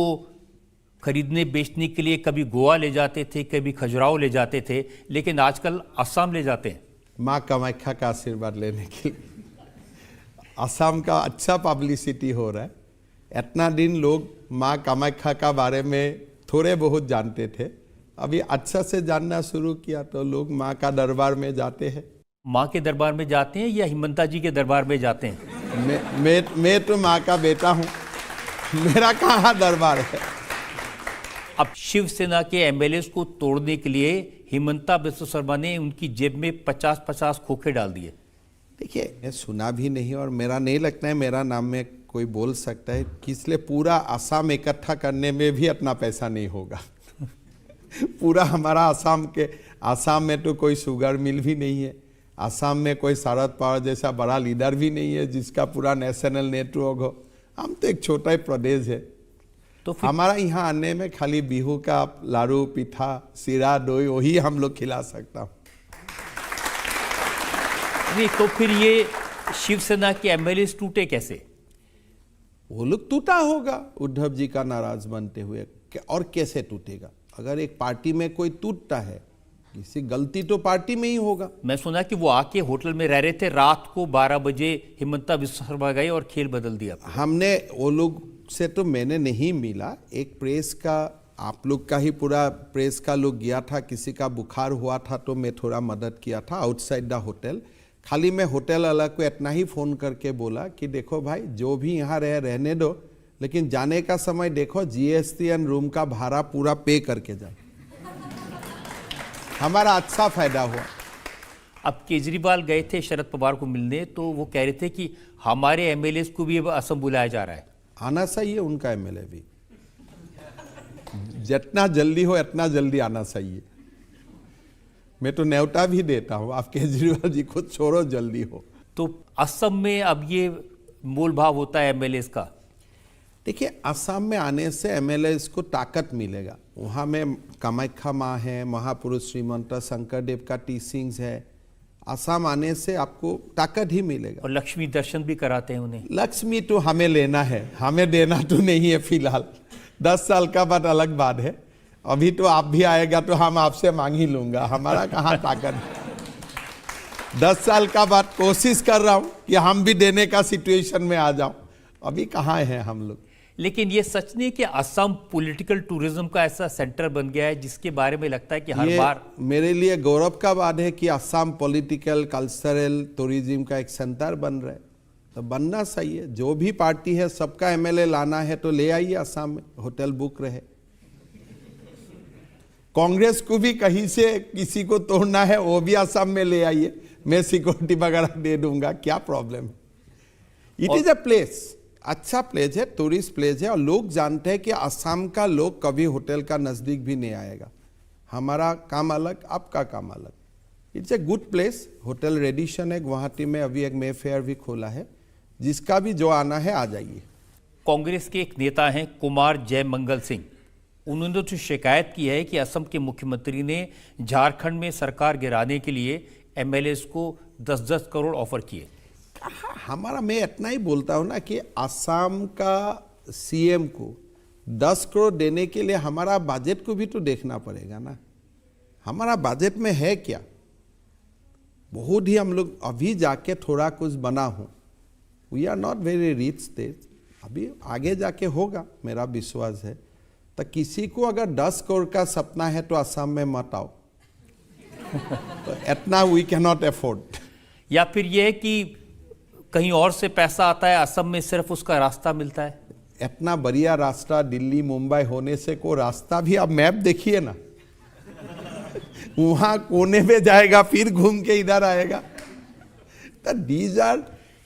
खरीदने बेचने के लिए कभी गोवा ले जाते थे, कभी खजुराहो ले जाते थे, लेकिन आजकल असम ले जाते हैं।
माँ कामाख्या का आशीर्वाद लेने के लिए असम का अच्छा पब्लिसिटी हो रहा है। इतना दिन लोग माँ कामाख्या का बारे में थोड़े बहुत जानते थे, अभी अच्छा से जानना शुरू किया तो लोग माँ का दरबार में जाते हैं।
माँ के दरबार में जाते हैं या हिमंता जी के दरबार में जाते हैं?
मैं तो माँ का बेटा हूँ, मेरा कहाँ दरबार है।
अब शिवसेना के एमएलएस को तोड़ने के लिए हिमंता बिस्वा शर्मा ने उनकी जेब में 50-50 खोखे डाल दिए।
देखिए, मैं सुना भी नहीं और मेरा नहीं लगता है मेरा नाम में कोई बोल सकता है कि इसलिए पूरा आसाम इकट्ठा करने में भी इतना पैसा नहीं होगा। पूरा हमारा आसाम में तो कोई शुगर मिल भी नहीं है। आसाम में कोई शरद पवार जैसा बड़ा लीडर भी नहीं है जिसका पूरा नेशनल नेटवर्क हो। हम तो एक छोटा ही प्रदेश है। तो हमारा यहाँ आने में खाली बिहू का लाड़ू, पिठा, सीरा, दही वही हम लोग खिला सकता हूँ।
नहीं तो फिर ये शिवसेना के एमएलए टूटे कैसे?
वो लोग टूटा होगा उद्धव जी का नाराज बनते हुए। और कैसे टूटेगा? अगर एक पार्टी में कोई टूटता है, किसी गलती तो पार्टी में ही होगा।
मैं सुना कि वो आके होटल में रह रहे थे, रात को 12 बजे हिमंता बिस्वा शर्मा गए और खेल बदल दिया।
हमने वो लोग से तो मैंने नहीं मिला, एक प्रेस का आप लोग का ही पूरा प्रेस का लोग गया था, किसी का बुखार हुआ था तो मैं थोड़ा मदद किया था आउटसाइड द होटल। खाली मैं होटल वाला को इतना ही फ़ोन करके बोला कि देखो भाई जो भी यहाँ रहने दो, लेकिन जाने का समय देखो जीएसटी एंड रूम का भाड़ा पूरा पे करके जाओ। हमारा अच्छा फायदा हुआ।
अब केजरीवाल गए थे शरद पवार को मिलने, तो वो कह रहे थे कि हमारे एमएलएस को भी अब असम बुलाया जा रहा है।
आना चाहिए उनका एमएलए भी, जितना जल्दी हो इतना जल्दी आना चाहिए। मैं तो न्योता भी देता हूं, आप केजरीवाल जी को छोड़ो, जल्दी हो।
तो असम में अब ये मोल भाव होता है एमएलएस का।
देखिए, असम में आने से एमएलए को ताकत मिलेगा। वहाँ में कामाख्या माँ है, महापुरुष श्रीमंत शंकरदेव का टीचिंग्स है। असम आने से आपको ताकत ही मिलेगा।
और लक्ष्मी दर्शन भी कराते हैं उन्हें।
लक्ष्मी तो हमें लेना है, हमें देना तो नहीं है फिलहाल। 10 साल का बाद अलग बात है। अभी तो आप भी आएगा तो हम आपसे मांग ही लूंगा, हमारा कहाँ ताकत है। 10 साल का बाद कोशिश कर रहा हूँ कि हम भी देने का सिचुएशन में आ जाऊं। अभी कहाँ हैं हम लोग।
लेकिन ये सच नहीं कि असम पॉलिटिकल टूरिज्म का ऐसा सेंटर बन गया है जिसके बारे में लगता है कि हर बार।
मेरे लिए गौरव का बात है कि असम पॉलिटिकल कल्चरल टूरिज्म का एक सेंटर बन रहा है, तो बनना चाहिए। जो भी पार्टी है सबका एमएलए लाना है तो ले आइए असम में, होटल बुक रहे। कांग्रेस को भी कहीं से किसी को तोड़ना है वो भी असम में ले आइए, मैं सिक्योरिटी वगैरह दे दूंगा, क्या प्रॉब्लम है। इट इज अ प्लेस, अच्छा प्लेस है, टूरिस्ट प्लेस है। और लोग जानते हैं कि असम का लोग कभी होटल का नज़दीक भी नहीं आएगा। हमारा काम अलग, आपका काम अलग। It's a good place. Hotel Radisson है गुवाहाटी में, अभी एक मे फेयर भी खोला है। जिसका भी जो आना है आ जाइए।
कांग्रेस के एक नेता हैं कुमार जयमंगल सिंह, उन्होंने तो शिकायत की है कि असम के मुख्यमंत्री ने झारखंड में सरकार गिराने के लिए एमएलएस को 10-10 करोड़ ऑफर किए।
हमारा, मैं इतना ही बोलता हूं ना कि असम का सीएम को 10 करोड़ देने के लिए हमारा बजट को भी तो देखना पड़ेगा ना। हमारा बजट में है क्या? बहुत ही हम लोग अभी जाके थोड़ा कुछ बना हो। We are not very rich state, अभी आगे जाके होगा, मेरा विश्वास है। तो किसी को अगर 10 करोड़ का सपना है तो असम में मत आओ। तो इतना वी कैन नॉट अफोर्ड।
या फिर यह है कि कहीं और से पैसा आता है, असम में सिर्फ उसका रास्ता मिलता है।
इतना बढ़िया रास्ता दिल्ली मुंबई होने से को रास्ता भी, आप मैप देखिए ना, वहां कोने में जाएगा फिर घूम के इधर आएगा। तो दीज आर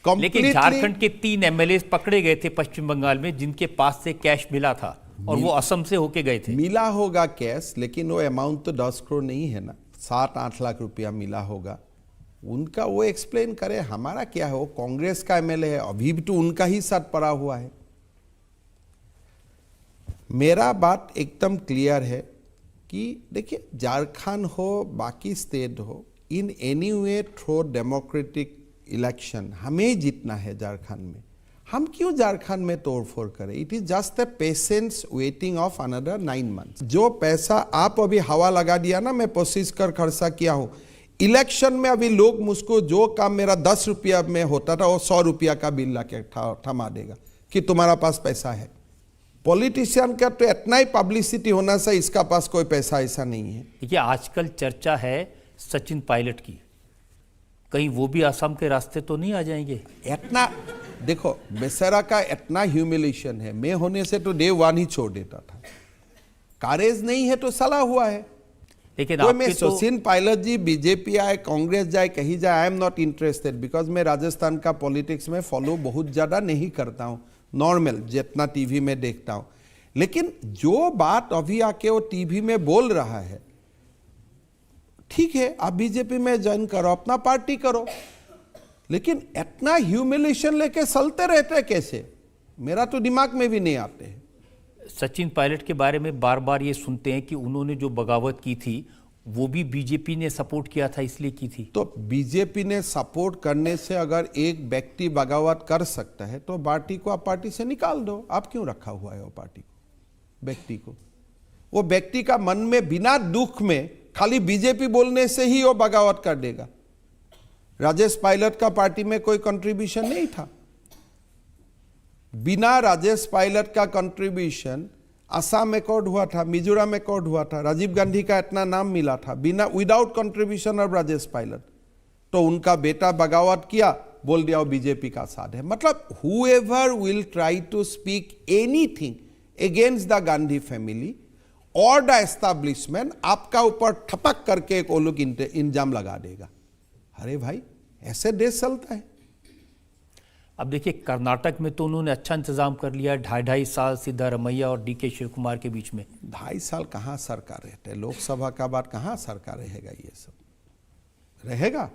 कंप्लीटली।
लेकिन झारखंड के 3 एमएलए पकड़े गए थे पश्चिम बंगाल में, जिनके पास से कैश मिला था और वो असम से होके गए थे।
मिला होगा कैश, लेकिन वो अमाउंट तो 10 करोड़ नहीं है ना, 7-8 लाख रुपया मिला होगा। उनका वो एक्सप्लेन करे, हमारा क्या है। वो कांग्रेस का एमएलए है, अभी भी तो उनका ही साथ पड़ा हुआ है। मेरा बात एकदम क्लियर है कि देखिए, झारखंड हो बाकी स्टेट हो, in any way through democratic election हमें ही जीतना है झारखंड में। हम क्यों झारखंड में तोड़फोड़ करें? It is just a patience waiting of another 9 months. जो पैसा आप अभी हवा लगा दिया ना, मैं कोशिश कर खर्चा किया हूं इलेक्शन में। अभी लोग मुझको जो काम मेरा 10 रुपया में होता था वो 100 रुपया का बिल ला के थमा देगा कि तुम्हारा पास पैसा है। पॉलिटिशियन का तो इतना ही पब्लिसिटी होना चाहिए, इसका पास कोई पैसा ऐसा नहीं है।
देखिए, आजकल चर्चा है सचिन पायलट की, कहीं वो भी असम के रास्ते तो नहीं आ जाएंगे?
इतना देखो, बेचारा का इतना ह्यूमिलेशन है, मैं होने से तो डे 1 ही छोड़ देता था। कारेज नहीं है तो सला हुआ है।
लेकिन
तो मैं
आपके तो
सचिन पायलट जी बीजेपी आए, कांग्रेस जाए, कहीं जाए, आई एम नॉट इंटरेस्टेड, बिकॉज मैं राजस्थान का पॉलिटिक्स में फॉलो बहुत ज़्यादा नहीं करता हूँ, नॉर्मल जितना टीवी में देखता हूँ। लेकिन जो बात अभी आके वो टीवी में बोल रहा है, ठीक है, आप बीजेपी में ज्वाइन करो, अपना पार्टी करो, लेकिन इतना ह्यूमिलेशन लेके चलते रहते कैसे? मेरा तो दिमाग में भी नहीं आते हैं।
सचिन पायलट के बारे में बार बार ये सुनते हैं कि उन्होंने जो बगावत की थी वो भी बीजेपी ने सपोर्ट किया था, इसलिए की थी।
तो बीजेपी ने सपोर्ट करने से अगर एक व्यक्ति बगावत कर सकता है तो पार्टी को आप पार्टी से निकाल दो। आप क्यों रखा हुआ है वो पार्टी को, व्यक्ति को? वो व्यक्ति का मन में बिना दुख में खाली बीजेपी बोलने से ही वो बगावत कर देगा। राजेश पायलट का पार्टी में कोई कंट्रीब्यूशन नहीं था। बिना राजेश पायलट का कंट्रीब्यूशन असम अकॉर्ड हुआ था, मिजोरम अकॉर्ड हुआ था, राजीव गांधी का इतना नाम मिला था बिना without contribution of Rajesh Pilot, तो उनका बेटा बगावत किया, बोल दिया वो बीजेपी का साथ है। मतलब whoever will try to speak anything against the Gandhi family और द एस्टैब्लिशमेंट, आपका ऊपर ठपक करके एक वो लोग इंजाम लगा देगा। अरे भाई, ऐसे देश चलता है।
अब देखिए, कर्नाटक में तो उन्होंने अच्छा इंतजाम कर लिया, 2.5 साल सिद्धारमैया और DK शिव कुमार के बीच में।
2.5 साल कहाँ सरकार रहते, लोकसभा का बाद कहाँ सरकार रहेगा, ये सब रहेगा?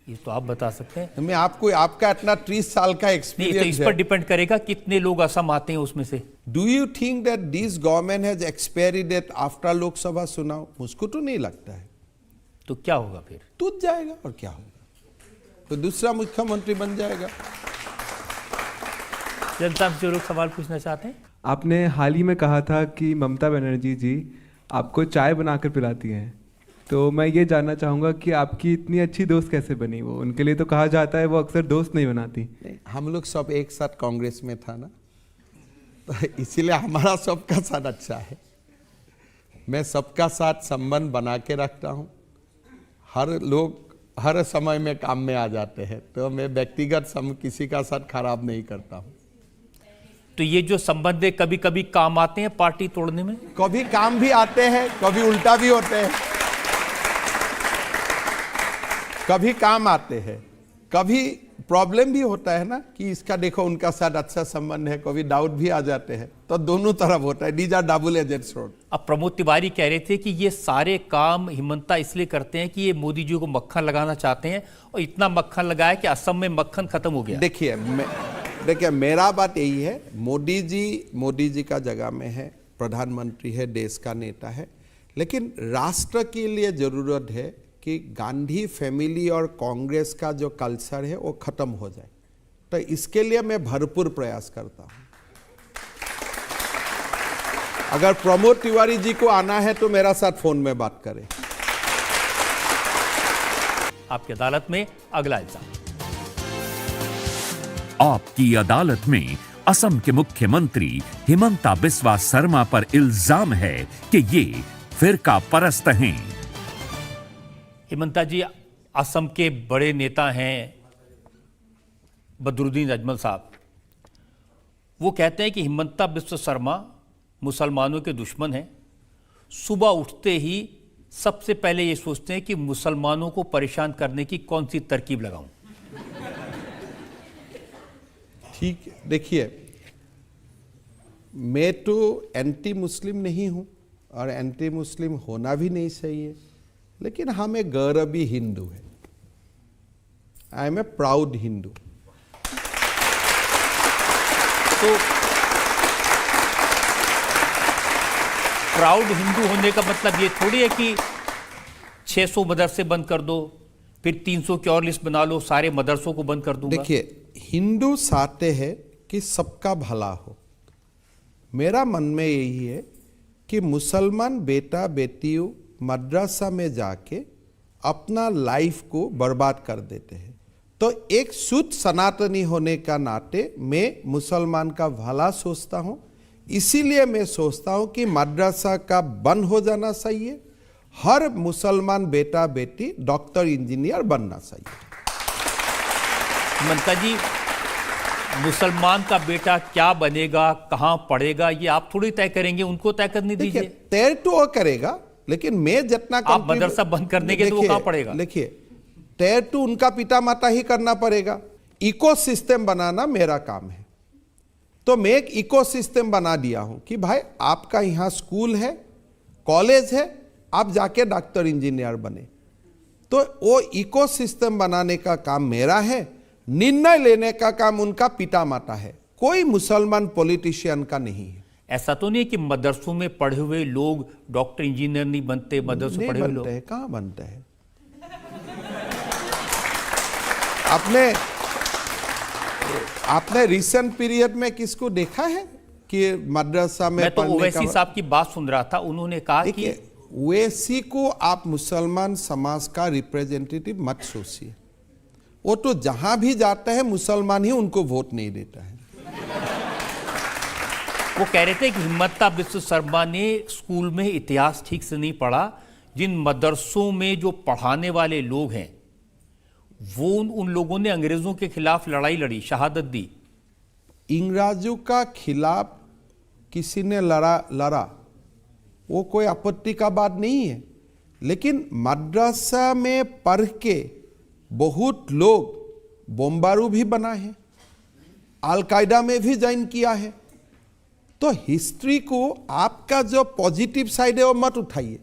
ये तो आप बता सकते हैं।
मैं आपको, आपका इतना 30 साल का
नहीं, तो
एक्सपीरियंस
इस पर डिपेंड करेगा कितने लोग असम आते हैं उसमें से।
Do you think that this government has expiry date after Lok Sabha चुनाव? मुझको तो नहीं लगता है।
तो क्या होगा फिर?
टूट जाएगा और क्या होगा, तो दूसरा मुख्यमंत्री बन जाएगा।
जनता से जो लोग सवाल पूछना चाहते हैं।
आपने हाल ही में कहा था कि ममता बनर्जी जी आपको चाय बनाकर पिलाती हैं, तो मैं ये जानना चाहूँगा कि आपकी इतनी अच्छी दोस्त कैसे बनी वो? उनके लिए तो कहा जाता है वो अक्सर दोस्त नहीं बनाती।
हम लोग सब एक साथ कांग्रेस में था ना, तो इसीलिए हमारा सबका साथ अच्छा है। मैं सबका साथ संबंध बना के रखता हूँ। हर लोग हर समय में काम में आ जाते हैं, तो मैं व्यक्तिगत किसी का साथ खराब नहीं करता हूँ।
तो ये जो संबंध है कभी कभी काम आते हैं पार्टी तोड़ने में?
कभी काम भी आते हैं, कभी उल्टा भी होते हैं। कभी काम आते हैं, कभी प्रॉब्लम भी होता है ना, कि इसका देखो उनका साथ अच्छा संबंध है, कभी डाउट भी आ जाते हैं, तो दोनों तरफ होता है। These are double edged sword.
अब प्रमोद तिवारी कह रहे थे कि ये सारे काम हिमंता इसलिए करते हैं कि ये मोदी जी को मक्खन लगाना चाहते हैं, और इतना मक्खन लगाया कि असम में मक्खन खत्म हो गया।
देखिए मेरा बात यही है, मोदी जी का जगह में है, प्रधानमंत्री है, देश का नेता है, लेकिन राष्ट्र के लिए जरूरत है कि गांधी फैमिली और कांग्रेस का जो कल्चर है वो खत्म हो जाए। तो इसके लिए मैं भरपूर प्रयास करता हूं। अगर प्रमोद तिवारी जी को आना है तो मेरा साथ फोन में बात करें।
आपकी अदालत में अगला इल्जाम।
आपकी अदालत में असम के मुख्यमंत्री हिमंता बिस्वा शर्मा पर इल्जाम है कि ये फिरका परस्त हैं।
हिमंता जी असम के बड़े नेता हैं बदरुद्दीन अजमल साहब, वो कहते हैं कि हिमंता बिस्वा शर्मा मुसलमानों के दुश्मन हैं। सुबह उठते ही सबसे पहले ये सोचते हैं कि मुसलमानों को परेशान करने की कौन सी तरकीब लगाऊं।
ठीक, देखिए मैं तो एंटी मुस्लिम नहीं हूं और एंटी मुस्लिम होना भी नहीं चाहिए, लेकिन हम एक गौरवी हिंदू है। I am a proud Hindu.
तो प्राउड हिंदू होने का मतलब ये थोड़ी है कि 600 मदरसे बंद कर दो, फिर 300 की और लिस्ट बना लो, सारे मदरसों को बंद कर दूंगा।
देखिए, हिंदू चाहते हैं कि सबका भला हो। मेरा मन में यही है कि मुसलमान बेटा बेटियों मदरसा में जाके अपना लाइफ को बर्बाद कर देते हैं। तो एक शुद्ध सनातनी होने का नाते मैं मुसलमान का भला सोचता हूं, इसीलिए मैं सोचता हूं कि मदरसा का बंद हो जाना चाहिए। हर मुसलमान बेटा बेटी डॉक्टर इंजीनियर बनना चाहिए।
हिमंता जी, मुसलमान का बेटा क्या बनेगा, कहां पढ़ेगा, ये आप थोड़ी तय करेंगे, उनको तय करने दीजिए।
तय तो वो करेगा, लेकिन मैं जितना
आप मदरसा बंद करने के तो वो कहां पढ़ेगा?
देखिए, तय तो उनका पिता माता ही करना पड़ेगा। इकोसिस्टम बनाना मेरा काम है। तो मैं एक इकोसिस्टम बना दिया हूं कि भाई आपका यहां स्कूल है, कॉलेज है, आप जाके डॉक्टर इंजीनियर बने। तो वो इकोसिस्टम बनाने का काम मेरा है, निर्णय लेने का काम उनका पिता माता है, कोई मुसलमान पॉलिटिशियन का नहीं है।
ऐसा तो नहीं है कि मदरसों में पढ़े हुए लोग डॉक्टर इंजीनियर नहीं बनते, मदरसों पढ़े हुए लोग
कहां बनते हैं? आपने रिसेंट पीरियड में किसको देखा है कि मदरसा में?
मैं तो ओवैसी साहब की बात सुन रहा था, उन्होंने कहा कि
ओवैसी को आप मुसलमान समाज का रिप्रेजेंटेटिव मत सोचिए। वो तो जहां भी जाता है मुसलमान ही उनको वोट नहीं देता है।
वो कह रहे थे कि हिम्मता बिस्वा शर्मा ने स्कूल में इतिहास ठीक से नहीं पढ़ा। जिन मदरसों में जो पढ़ाने वाले लोग हैं वो उन लोगों ने अंग्रेजों के खिलाफ लड़ाई लड़ी, शहादत दी।
इंग्रजों का खिलाफ किसी ने लड़ा वो कोई आपत्ति का बात नहीं है, लेकिन मद्रसा में पढ़ के बहुत लोग बमबारू भी बना है, अल-कायदा में भी ज्वाइन किया है। तो हिस्ट्री को आपका जो पॉजिटिव साइड है वो मत उठाइए।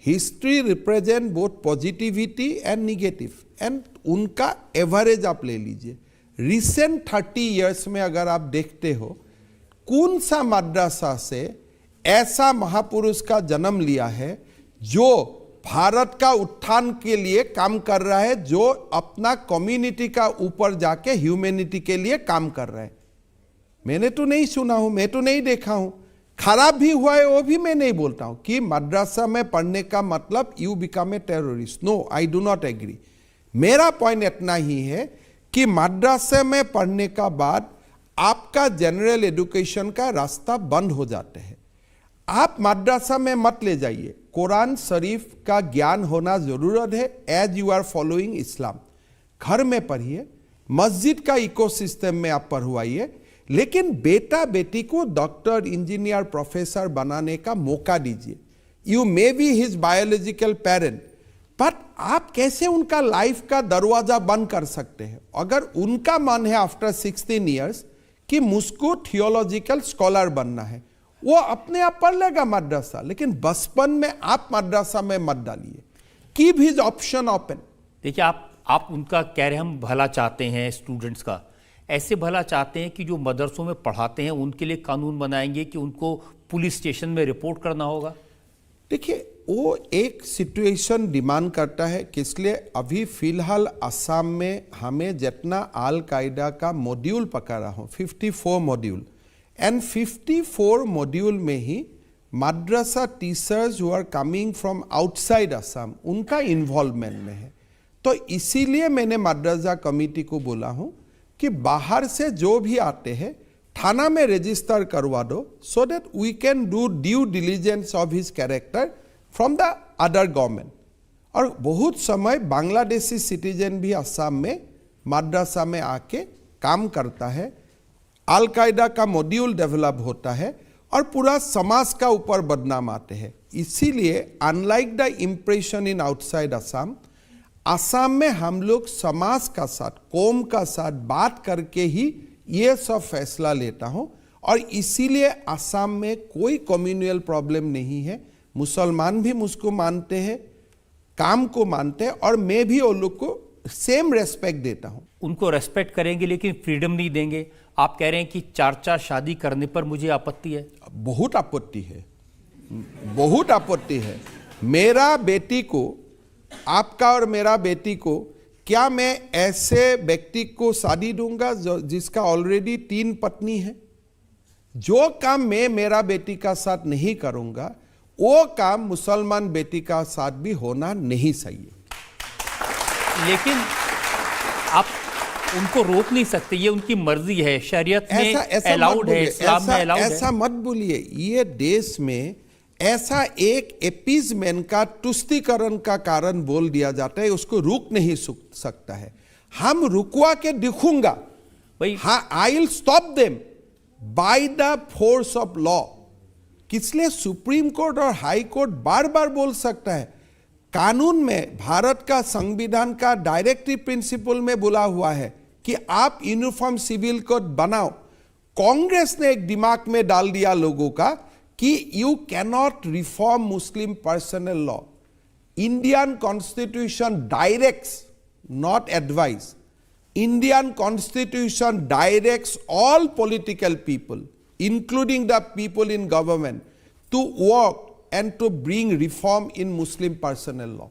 History represent both positivity and negative, and उनका एवरेज आप ले लीजिए। रिसेंट 30 इयर्स में अगर आप देखते हो कौन सा मद्रसा से ऐसा महापुरुष का जन्म लिया है जो भारत का उत्थान के लिए काम कर रहा है, जो अपना कम्युनिटी का ऊपर जाके ह्यूमैनिटी के लिए काम कर रहा है। मैंने तो नहीं सुना हूं, मैं तो नहीं देखा हूं। खराब भी हुआ है वो भी मैं नहीं बोलता हूं कि मद्रसा में पढ़ने का मतलब you become a terrorist. No, I do not agree. मेरा पॉइंट इतना ही है कि मद्रसा में पढ़ने का बाद आपका जनरल एजुकेशन का रास्ता बंद हो जाते हैं। आप मद्रसा में मत ले जाइए। कुरान शरीफ का ज्ञान होना जरूरत है एज यू आर फॉलोइंग इस्लाम। घर में पढ़िए, मस्जिद का इकोसिस्टम में आप पढ़वाइए, लेकिन बेटा बेटी को डॉक्टर, इंजीनियर, प्रोफेसर बनाने का मौका दीजिए। You may be his biological parent, but आप कैसे उनका लाइफ का दरवाजा बंद कर सकते हैं? अगर उनका मन है आफ्टर 16 इयर्स कि मुझको थियोलॉजिकल स्कॉलर बनना है, वो अपने आप पढ़ लेगा मद्रसा, लेकिन बचपन में आप मद्रसा में मत डालिए। Keep his option open.
देखिए, आप उनका कह रहे हैं हम भला चाहते हैं स्टूडेंट्स का, ऐसे भला चाहते हैं कि जो मदरसों में पढ़ाते हैं उनके लिए कानून बनाएंगे कि उनको पुलिस स्टेशन में रिपोर्ट करना होगा।
देखिए, वो एक सिचुएशन डिमांड करता है कि इसलिए अभी फिलहाल असम में हमें जितना अल कायदा का मॉड्यूल पकड़ा हो 54 मॉड्यूल, एंड 54 मॉड्यूल में ही madrasa teachers who are coming from outside Assam उनका इन्वॉल्वमेंट में है। तो इसीलिए मैंने मद्रसा कमेटी को बोला हूं कि बाहर से जो भी आते हैं थाना में रजिस्टर करवा दो, so that we can do due diligence of his character from the other government. और बहुत समय बांग्लादेशी सिटीजन भी असम में मद्रसा में आके काम करता है, अल कायदा का मॉड्यूल डेवलप होता है और पूरा समाज का ऊपर बदनाम आते हैं। इसीलिए unlike the impression in outside Assam, Assam में हम लोग समाज का साथ, कौम का साथ बात करके ही ये सब फैसला लेता हूं। और इसीलिए असम में कोई कम्युनल प्रॉब्लम नहीं है। मुसलमान भी मुझको मानते हैं, काम को मानते हैं, और मैं भी उन लोग को सेम रेस्पेक्ट देता हूं।
उनको रेस्पेक्ट करेंगे लेकिन फ्रीडम नहीं देंगे। आप कह रहे हैं कि 4 शादी करने पर मुझे आपत्ति है।
बहुत आपत्ति है, बहुत आपत्ति है। मेरा बेटी को, आपका और मेरा बेटी को, क्या मैं ऐसे व्यक्ति को शादी दूंगा जिसका ऑलरेडी 3 पत्नी है? जो काम मैं मेरा बेटी का साथ नहीं करूंगा वो काम मुसलमान बेटी का साथ भी होना नहीं चाहिए।
लेकिन आप उनको रोक नहीं सकते, ये उनकी मर्जी है, शरीयत में अलाउड है, इस्लाम में अलाउड है।
ऐसा मत बोलिए। ये देश में ऐसा एक एपीजमेंट का, तुष्टीकरण का कारण बोल दिया जाता है, उसको रुक नहीं सकता है। हम रुकवा के दिखूंगा भाई, हाँ, I will stop them by the force of law. किसलिए सुप्रीम कोर्ट और हाई कोर्ट बार बार बोल सकता है। कानून में, भारत का संविधान का डायरेक्टिव प्रिंसिपल में बोला हुआ है कि आप यूनिफॉर्म सिविल कोड बनाओ। कांग्रेस ने एक दिमाग में डाल दिया लोगों का कि you cannot reform Muslim personal law. Indian constitution directs, not advise. Indian constitution directs all political people including the people in government to work and to bring reform in Muslim personal law.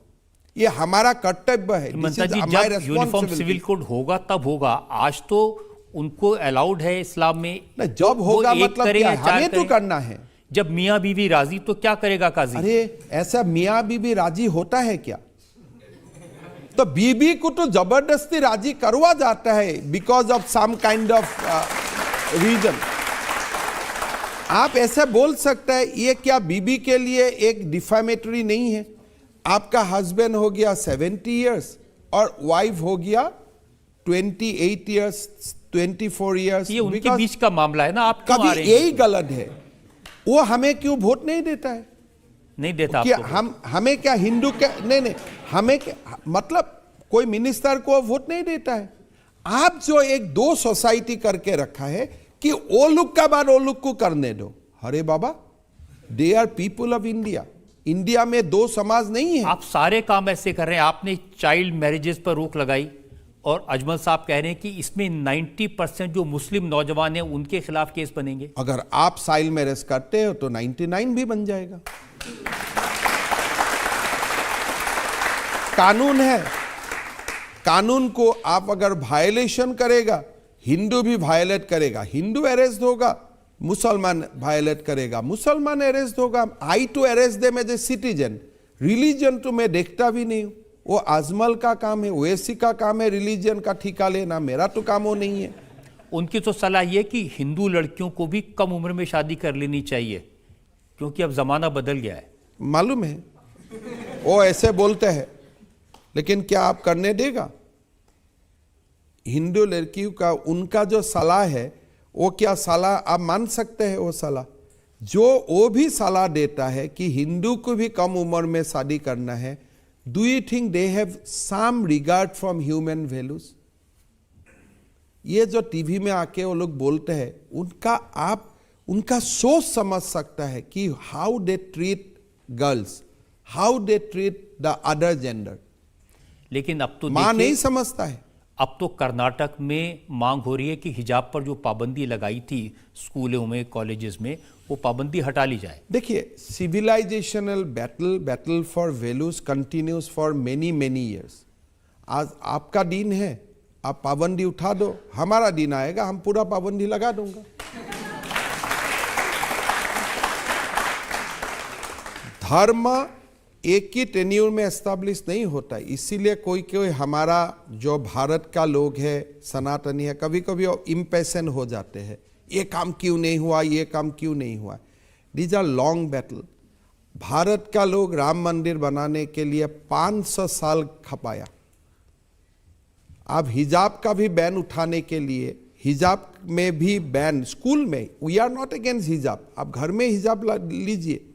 ये हमारा कर्तव्य है।
जब uniform civil code होगा तब होगा। आज तो उनको अलाउड है इस्लाम में।
जब होगा मतलब क्या है? हमें तो करना है।
जब मियाँ बीवी राजी तो क्या करेगा काजी?
अरे ऐसा मियाँ बीवी राजी होता है क्या? तो बीबी को तो जबरदस्ती राजी करवा जाता है because of some kind of reason. आप ऐसे बोल सकते हैं, ये क्या बीबी के लिए एक डिफामेटरी नहीं है? आपका हस्बैंड हो गया 70 इयर्स और वाइफ हो गया 28 इयर्स, 24 इयर्स।
ये उनके बीच का मामला है ना, आप क्यों आ
कभी
रहे हैं?
यही गलत है। वो हमें क्यों वोट नहीं देता है?
नहीं देता
क्या
आपको?
हमें क्या हिंदू क्या नहीं, हमें क्या मतलब कोई मिनिस्टर को वोट नहीं देता है? आप जो एक दो सोसाइटी करके रखा है कि वो लोग का बाद वो लोग को करने दो। अरे बाबा, they are people of India. India में दो समाज नहीं है।
आप सारे काम ऐसे कर रहे हैं। आपने चाइल्ड मैरिजेस पर रोक लगाई और अजमल साहब कह रहे हैं कि इसमें 90% जो मुस्लिम नौजवान हैं उनके खिलाफ केस बनेंगे।
अगर आप चाइल्ड मैरिज करते हो तो 99 भी बन जाएगा। कानून है, कानून को आप अगर वायलेशन करेगा, हिंदू भी वायलेट करेगा, हिंदू अरेस्ट होगा, मुसलमान वायलेट करेगा, मुसलमान अरेस्ट होगा। I too arrest them as a citizen. Religion तो मैं देखता भी नहीं हूं, वो अजमल का काम है, ओवैसी का काम है रिलीजन का ठिका लेना, मेरा तो काम वो नहीं है।
उनकी तो सलाह ये कि हिंदू लड़कियों को भी कम उम्र में शादी कर लेनी चाहिए, क्योंकि अब जमाना बदल गया है।
मालूम है, वो ऐसे बोलते हैं, लेकिन क्या आप करने देगा? हिंदू लड़कियों का उनका जो सलाह है, वो क्या सलाह आप मान सकते हैं? वो सलाह जो वो भी सलाह देता है कि हिंदू को भी कम उम्र में शादी करना है, do you think they have some regard from human values? ये जो टीवी में आके वो लोग बोलते हैं, उनका आप उनका सोच समझ सकता है कि how they treat girls, how they treat the other gender.
लेकिन अब तो
मां
देखिए,
नहीं समझता है।
अब तो कर्नाटक में मांग हो रही है कि हिजाब पर जो पाबंदी लगाई थी स्कूलों में, कॉलेजेस में, वो पाबंदी हटा ली जाए।
देखिए, civilisational battle for values continues for many years. आज आपका दिन है, आप पाबंदी उठा दो, हमारा दिन आएगा, हम पूरा पाबंदी लगा दूंगा। धर्म एक ही टेन्यूर में एस्टैब्लिश नहीं होता है, इसीलिए कोई कोई हमारा जो भारत का लोग है, सनातनी है, कभी कभी इम्पेशेंट हो जाते हैं, ये काम क्यों नहीं हुआ, ये काम क्यों नहीं हुआ। These are long battle. Bharat का लोग राम मंदिर बनाने के लिए 500 साल खपाया। अब हिजाब का भी बैन उठाने के लिए, हिजाब में भी बैन, स्कूल में, we are not against hijab, आप घर में हिजाब लीजिए।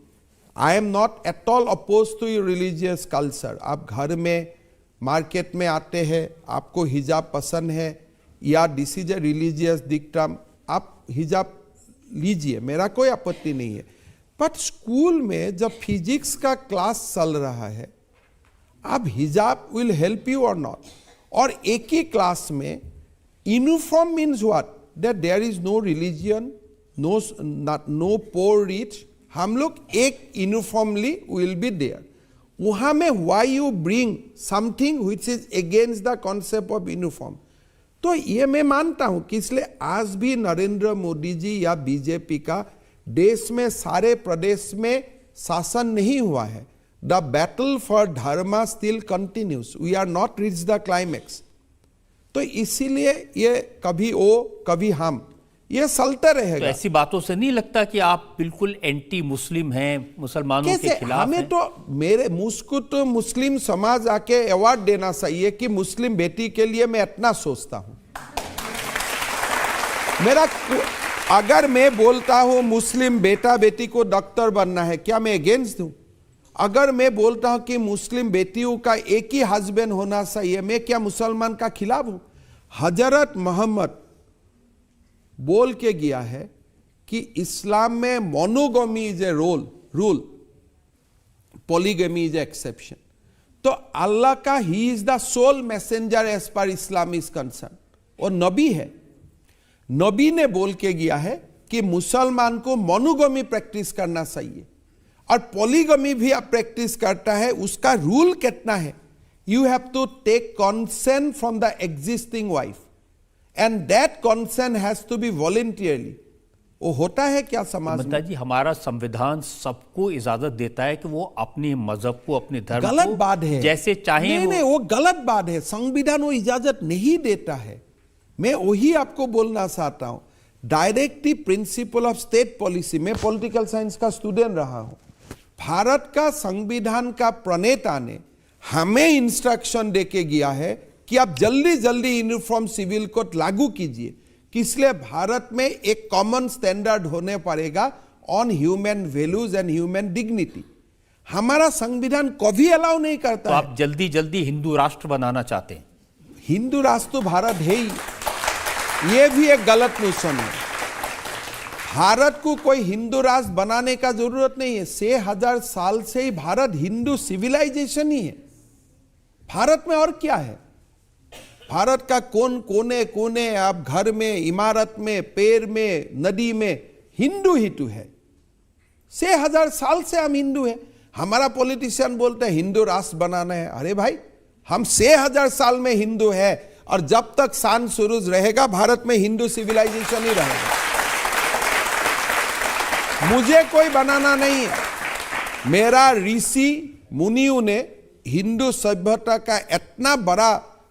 I am not at all oppose to your religious culture. आप घर में, मार्केट में आते हैं, आपको हिजाब पसंद है या this is a religious dictum, आप हिजाब लीजिए, मेरा कोई आपत्ति नहीं है। बट स्कूल में जब फिजिक्स का क्लास चल रहा है, अब हिजाब विल हेल्प यू और नॉट? और एक ही क्लास में uniform means what? That there is no religion, no poor rich, हम लोग एक यूनिफॉर्मली विल बी देयर। वहां में why you bring something which is against the concept of uniform? तो ये मैं मानता हूं कि इसलिए आज भी नरेंद्र मोदी जी या बीजेपी का देश में सारे प्रदेश में शासन नहीं हुआ है। The battle for dharma still continues, we are not reach the climax. तो इसीलिए ये कभी वो कभी हम, ये चलता रहेगा।
तो ऐसी बातों से नहीं लगता कि आप बिल्कुल एंटी मुस्लिम हैं, मुसलमानों के खिलाफ
हमें
हैं?
तो मुझको तो मुस्लिम समाज आके अवार्ड देना चाहिए कि मुस्लिम बेटी के लिए मैं इतना सोचता हूं। अगर मैं बोलता हूं मुस्लिम बेटा बेटी को डॉक्टर बनना है, क्या मैं अगेंस्ट हूं? अगर मैं बोलता हूं कि मुस्लिम बेटियों का एक ही हस्बैंड होना चाहिए, मैं क्या मुसलमान का खिलाफ हूं? हजरत मोहम्मद बोल के गया है कि इस्लाम में monogamy is a rule, polygamy is exception. तो अल्लाह का ही is the sole messenger as पर इस्लाम इज कंसर्न, और नबी है। नबी ने बोल के गया है कि मुसलमान को मोनोगमी प्रैक्टिस करना चाहिए, और पॉलीगमी भी आप प्रैक्टिस करता है, उसका रूल कितना है? You have to take consent from the existing wife, and that consent has to be voluntarily। वो होता है क्या समाज में?
जी, हमारा संविधान सबको इजाजत देता है कि वो अपने मजहब को, अपने धर्म
गलत
को
बात है,
जैसे चाहे।
नहीं, वो गलत बात है। संविधान वो इजाजत नहीं देता है। मैं वही आपको बोलना चाहता हूं, directive principle of state policy, मैं पॉलिटिकल साइंस का स्टूडेंट रहा हूं, भारत का संविधान का प्रणेता ने हमें इंस्ट्रक्शन देके गया है कि आप जल्दी जल्दी यूनिफॉर्म सिविल कोड लागू कीजिए, इसलिए भारत में एक कॉमन स्टैंडर्ड होने पड़ेगा on human values and human dignity. हमारा संविधान कभी अलाउ नहीं
तो
करता है।
आप जल्दी जल्दी हिंदू राष्ट्र बनाना चाहते हैं।
हिंदू राष्ट्र तो भारत है ही, यह भी एक गलत नोशन है। भारत को कोई हिंदू राष्ट्र बनाने का जरूरत नहीं है। 6000 साल से ही भारत हिंदू सिविलाइजेशन ही है। भारत में और क्या है? भारत का कौन कोने कोने, आप घर में, इमारत में, पेड़ में, नदी में, हिंदू ही तो है। 6000 साल से हम हिंदू हैं। हमारा पॉलिटिशियन बोलते हैं हिंदू राष्ट्र बनाना है। अरे भाई, हम 6000 साल में हिंदू है और जब तक सान सूरज रहेगा भारत में हिंदू सिविलाइजेशन ही रहेगा। मुझे कोई बनाना नहीं है। मेरा ऋषि मुनियों ने हिंदू सभ्यता का इतना बड़ा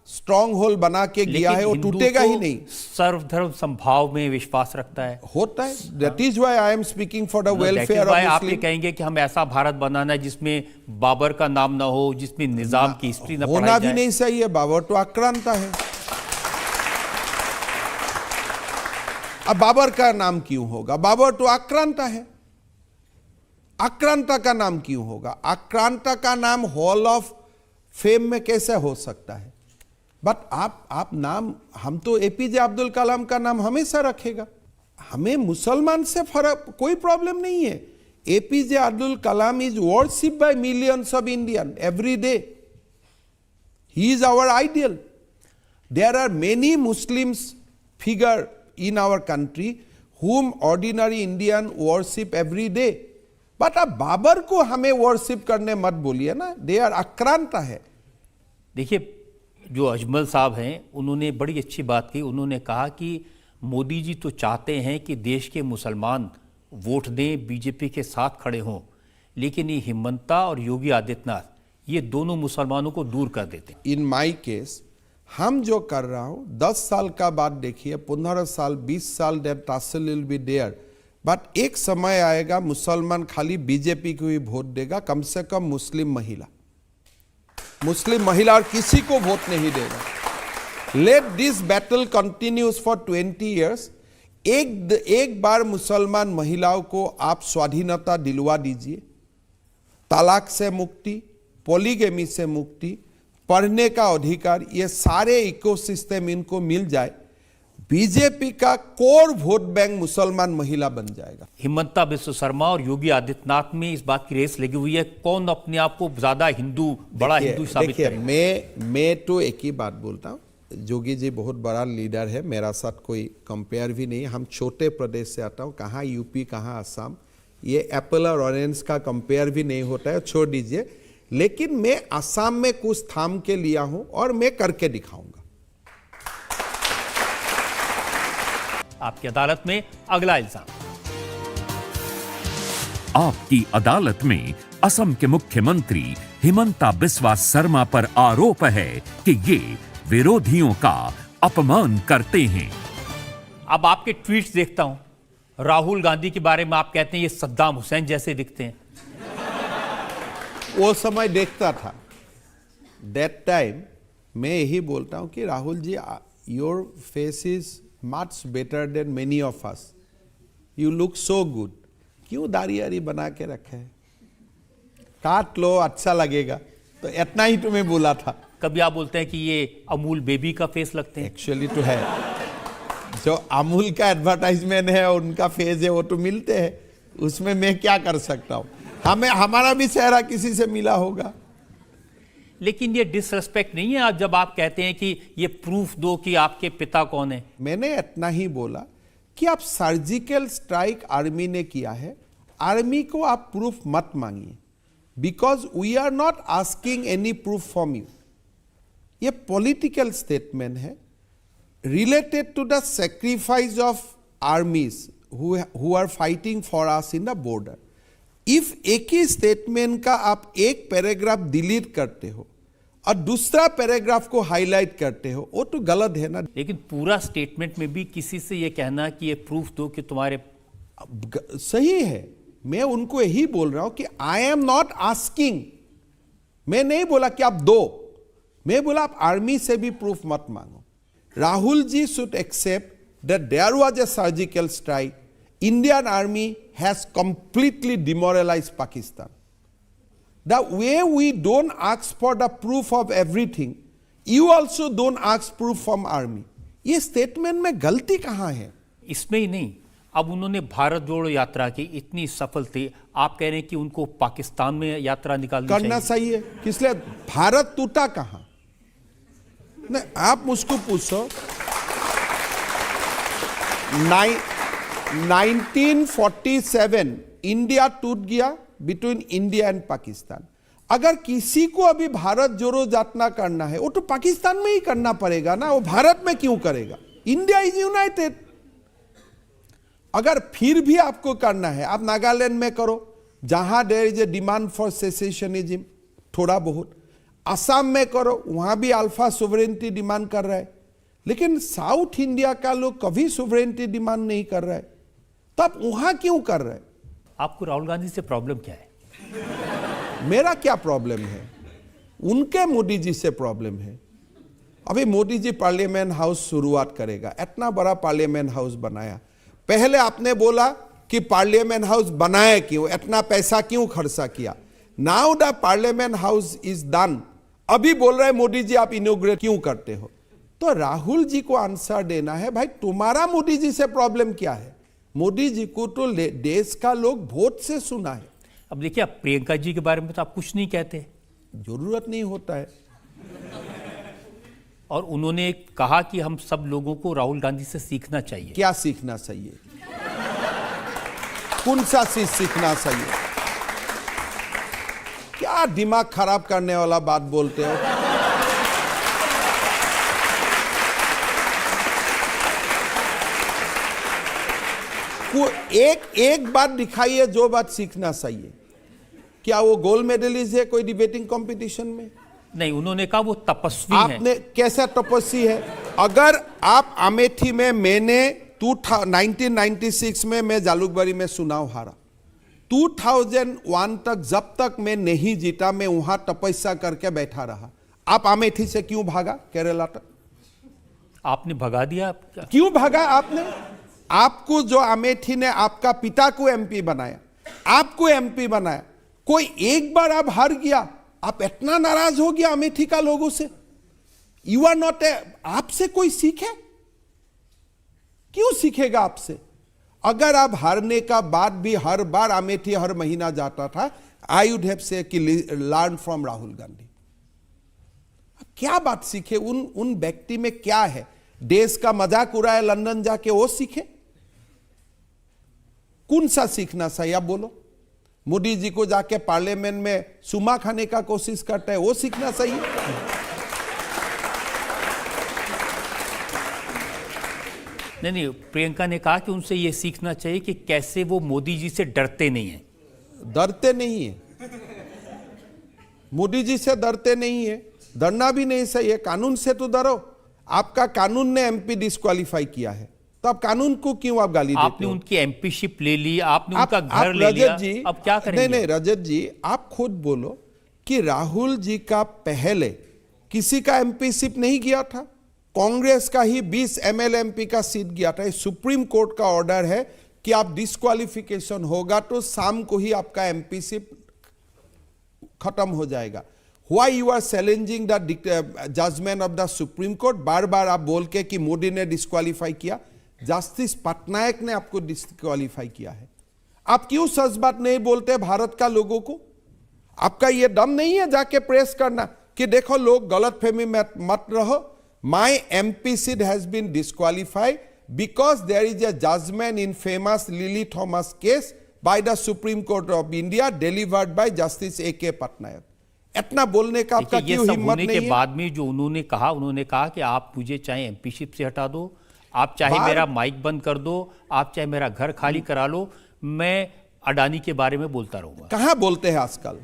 स्ट्रॉन्ग होल बना के गया है, वो टूटेगा ही नहीं।
सर्वधर्म संभाव में विश्वास रखता है,
होता है। That is why I am speaking for the welfare of
आप ये
मुस्लिम।
कहेंगे कि हम ऐसा भारत बनाना है जिसमें बाबर का नाम ना हो, जिसमें निजाम की हिस्ट्री ना
होना
पढ़ाई
भी
जाए।
नहीं सही है। बाबर तो आक्रांत है। अब बाबर का नाम क्यों होगा? बाबर तो आक्रांत है। आक्रांता का नाम क्यों होगा? आक्रांता का नाम हॉल ऑफ फेम में कैसे हो सकता है? बट आप नाम, हम तो एपीजे अब्दुल कलाम का नाम हमेशा रखेगा। हमें मुसलमान से फर्क, कोई प्रॉब्लम नहीं है। APJ Abdul Kalam is worship by millions of Indian every day. He is our ideal. There are many Muslims figure in our country whom ordinary Indian worship every day, but अब बाबर को हमें worship करने मत बोलिए ना, they are आक्रांता है।
देखिए, जो अजमल साहब हैं उन्होंने बड़ी अच्छी बात की। उन्होंने कहा कि मोदी जी तो चाहते हैं कि देश के मुसलमान वोट दें, बीजेपी के साथ खड़े हों, लेकिन ये हिमंता और योगी आदित्यनाथ ये दोनों मुसलमानों को दूर कर देते हैं।
इन माई केस हम जो कर रहा हूं 10 साल का बाद देखिए, 15 साल, 20 साल, that tussle will be there, but एक समय आएगा मुसलमान खाली बीजेपी को ही वोट देगा, कम से कम मुस्लिम महिला और किसी को वोट नहीं देगा। Let this battle continues for 20 years. एक बार मुसलमान महिलाओं को आप स्वाधीनता दिलवा दीजिए, तलाक से मुक्ति, पॉलीगेमी से मुक्ति, पढ़ने का अधिकार, ये सारे इकोसिस्टम इनको मिल जाए, बीजेपी का कोर वोट बैंक मुसलमान महिला बन जाएगा।
हिमंता बिस्व शर्मा और योगी आदित्यनाथ में इस बात की रेस लगी हुई है, कौन अपने आप को ज्यादा हिंदू, बड़ा हिंदू साबित करेगा।
मैं तो एक ही बात बोलता हूँ, योगी जी बहुत बड़ा लीडर है, मेरा साथ कोई कंपेयर भी नहीं। हम छोटे प्रदेश से आता हूँ, कहाँ यूपी, कहाँ असम, ये एप्पल और ऑरेंज का कंपेयर भी नहीं होता है, छोड़ दीजिए। लेकिन मैं असम में कुछ थाम के लिया हूं और मैं करके दिखाऊंगा।
आपकी अदालत में अगला इल्जाम।
आपकी अदालत में असम के मुख्यमंत्री हिमंता बिस्वा शर्मा पर आरोप है कि ये विरोधियों का अपमान करते हैं।
अब आपके ट्वीट्स देखता हूं, राहुल गांधी के बारे में आप कहते हैं ये सद्दाम हुसैन जैसे दिखते हैं।
वो समय देखता था, दैट टाइम मैं यही बोलता हूं कि Rahul ji, your face is much better than many of us, you look so good. क्यों दाढ़ी आरी बना के रखे है? काट लो, अच्छा लगेगा। तो इतना ही तुम्हें बोला था।
कभी आप बोलते हैं कि ये अमूल बेबी का फेस लगते हैं।
एक्चुअली तो है, जो अमूल का एडवर्टाइजमेंट है उनका फेस है, वो तो मिलते हैं, उसमें मैं क्या कर सकता हूं? हमारा भी चेहरा किसी से मिला होगा।
लेकिन ये डिसरेस्पेक्ट नहीं है आप जब आप कहते हैं कि ये प्रूफ दो कि आपके पिता कौन है?
मैंने इतना ही बोला कि आप सर्जिकल स्ट्राइक आर्मी ने किया है, आर्मी को आप प्रूफ मत मांगिए, because we are not asking any proof from you. ये पॉलिटिकल स्टेटमेंट है related to the sacrifice of armies who are fighting for us in the border. If एक ही स्टेटमेंट का आप एक पैराग्राफ डिलीट करते हो और दूसरा पैराग्राफ को हाईलाइट करते हो, वो तो गलत है ना।
लेकिन पूरा स्टेटमेंट में भी किसी से ये कहना कि ये प्रूफ दो कि तुम्हारे
सही है, मैं उनको यही बोल रहा हूं कि आई एम नॉट आस्किंग, मैं नहीं बोला कि आप दो, मैं बोला आप आर्मी से भी प्रूफ मत मांगो। Rahul ji should accept that there was a surgical strike, Indian army has completely demoralised Pakistan. The way we don't ask for the proof of everything, you also don't ask proof from army. ये statement में गलती कहाँ है?
इसमें ही नहीं, अब उन्होंने भारत जोड़ो यात्रा की इतनी सफल थी, आप कह रहे हैं कि उनको पाकिस्तान में यात्रा निकालनी
करना
चाहिए।
सही है, किसलिए भारत टूटा कहाँ? नहीं, आप मुझको पूछो 1947 इंडिया टूट गया बिटवीन इंडिया एंड पाकिस्तान। अगर किसी को अभी भारत जोड़ो यात्रा करना है, वो तो पाकिस्तान में ही करना पड़ेगा ना, वो भारत में क्यों करेगा? India is United. अगर फिर भी आपको करना है, आप नागालैंड में करो, जहां there is a demand for secessionism, थोड़ा बहुत। असम में करो, वहां भी अल्फा सोवरेनिटी डिमांड कर रहा है, लेकिन साउथ इंडिया का लोग कभी सोवरेनिटी डिमांड नहीं कर रहा है, तो आप वहां क्यों कर रहे हैं?
आपको राहुल गांधी से प्रॉब्लम क्या है?
मेरा क्या प्रॉब्लम है? उनके मोदी जी से प्रॉब्लम है। अभी मोदी जी पार्लियामेंट हाउस शुरुआत करेगा, इतना बड़ा पार्लियामेंट हाउस बनाया। पहले आपने बोला कि पार्लियामेंट हाउस बनाया क्यों, इतना पैसा क्यों खर्चा किया? Now the parliament house is done, अभी बोल रहे मोदी जी आप इनॉग्रेट क्यों करते हो? तो राहुल जी को आंसर देना है, भाई तुम्हारा मोदी जी से प्रॉब्लम क्या है? मोदी जी को तो देश का लोग वोट से सुना है।
अब देखिए, आप प्रियंका जी के बारे में तो आप कुछ नहीं कहते,
जरूरत नहीं होता है।
और उन्होंने कहा कि हम सब लोगों को राहुल गांधी से सीखना चाहिए।
क्या सीखना चाहिए? कौन सा चीज सीखना चाहिए? क्या दिमाग खराब करने वाला बात बोलते हो? एक बात दिखाइए जो बात सीखना चाहिए। क्या वो गोल्ड मेडलिस्ट है कोई डिबेटिंग कंपटीशन में?
नहीं, उन्होंने कहा वो तपस्वी हैं।
आपने कैसा तपस्वी है? अगर आप अमेठी में, मैंने 1996 में मैं जालुकबारी में चुनाव हारा, 2001 तक जब तक मैं नहीं जीता, मैं वहां तपस्या करके बैठा रहा। आप अमेठी से क्यों भागा केरला तक?
आपने भगा दिया।
क्यों भागा आपने? आपको जो अमेठी ने आपका पिता को एमपी बनाया, आपको एमपी बनाया, कोई एक बार आप हार गया, आप इतना नाराज हो गया अमेठी का लोगों से? यू आर नॉट ए, आपसे कोई सीखे? क्यों सीखेगा आपसे? अगर आप हारने का बाद भी हर बार अमेठी हर महीना जाता था, आई वुड हैव से कि लर्न फ्रॉम राहुल गांधी। क्या बात सीखे? उन व्यक्ति में क्या है? देश का मजाक उड़ाए लंदन जाके, वो सीखे? कौन सा सीखना चाहिए आप बोलो? मोदी जी को जाके पार्लियामेंट में सुमा खाने का कोशिश करता है, वो सीखना चाहिए?
नहीं, प्रियंका ने कहा कि उनसे यह सीखना चाहिए कि कैसे वो मोदी जी से डरते नहीं हैं।
डरते नहीं है, मोदी जी से डरते नहीं है, डरना भी नहीं सही है। कानून से तो डरो। आपका कानून ने एमपी डिस्क्वालीफाई किया है, तो आप कानून को क्यों आप गाली देते हो?
आपने उनकी एमपीशिप ले ली, आपने उनका घर ले लिया, अब क्या करेंगे?
नहीं, रजत जी आप खुद बोलो कि राहुल जी का पहले किसी का एमपीशिप नहीं गया था, कांग्रेस का ही 20 एमएलएमपी का सीट गया था। सुप्रीम कोर्ट का ऑर्डर है कि आप डिस्क्वालिफिकेशन होगा तो शाम को ही आपका एमपीशिप खत्म हो जाएगा। Why you are challenging the judgment of the Supreme Court? बार बार आप बोल के कि मोदी ने डिस्क्वालीफाई किया, जस्टिस पटनायक ने आपको डिस्क्वालीफाई किया है। आप क्यों सच बात नहीं बोलते भारत का लोगों को? आपका ये दम नहीं है जाके प्रेस करना कि देखो लोग गलत फहमी में मत रहो, my MP seat has been disqualified because there is a judgment in famous Lily Thomas case by the Supreme Court of India delivered by Justice A.K. Patnaik. इतना बोलने का आपका क्यों हिम्मत नहीं है?
के बाद में जो उन्होंने कहा कि आप मुझे चाहे एमपीशिप से हटा दो, आप चाहे मेरा माइक बंद कर दो, आप चाहे मेरा घर खाली करा लो, मैं अडानी के बारे में बोलता रहूंगा।
कहां बोलते हैं आजकल?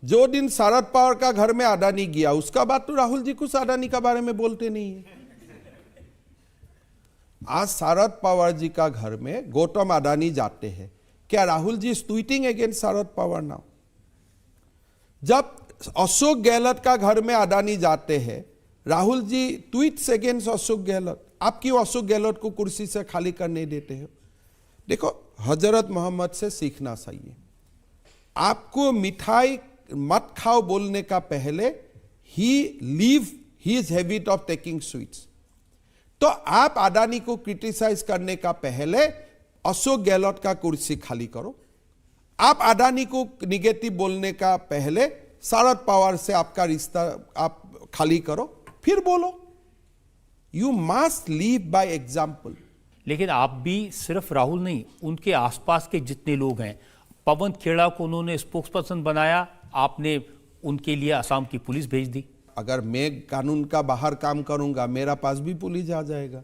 जो दिन शरद पवार का घर में अडानी गया उसका बाद तो राहुल जी कुछ अडानी का बारे में बोलते नहीं है। आज शरद पवार जी का घर में गौतम अडानी जाते हैं, क्या Rahul ji is tweeting against Sharad Pawar now? जब अशोक गहलोत का घर में अडानी जाते हैं, राहुल जी ट्वीट्स अगेंस्ट अशोक गहलोत। आप क्यों अशोक गहलोत को कुर्सी से खाली करने देते हो? देखो, हजरत मोहम्मद से सीखना चाहिए। आपको मिठाई मत खाओ बोलने का पहले ही leave his habit of taking sweets. तो आप अडानी को क्रिटिसाइज करने का पहले अशोक गहलोत का कुर्सी खाली करो। आप अडानी को निगेटिव बोलने का पहले शरद पवार से आपका रिश्ता आप खाली करो, फिर बोलो। You must leave by example.
लेकिन आप भी सिर्फ राहुल नहीं, उनके आसपास के जितने लोग हैं, पवन खेड़ा को उन्होंने स्पोक्सपर्सन बनाया, आपने उनके लिए असम की पुलिस भेज दी।
अगर मैं कानून का बाहर काम करूंगा, मेरा पास भी पुलिस आ जाएगा।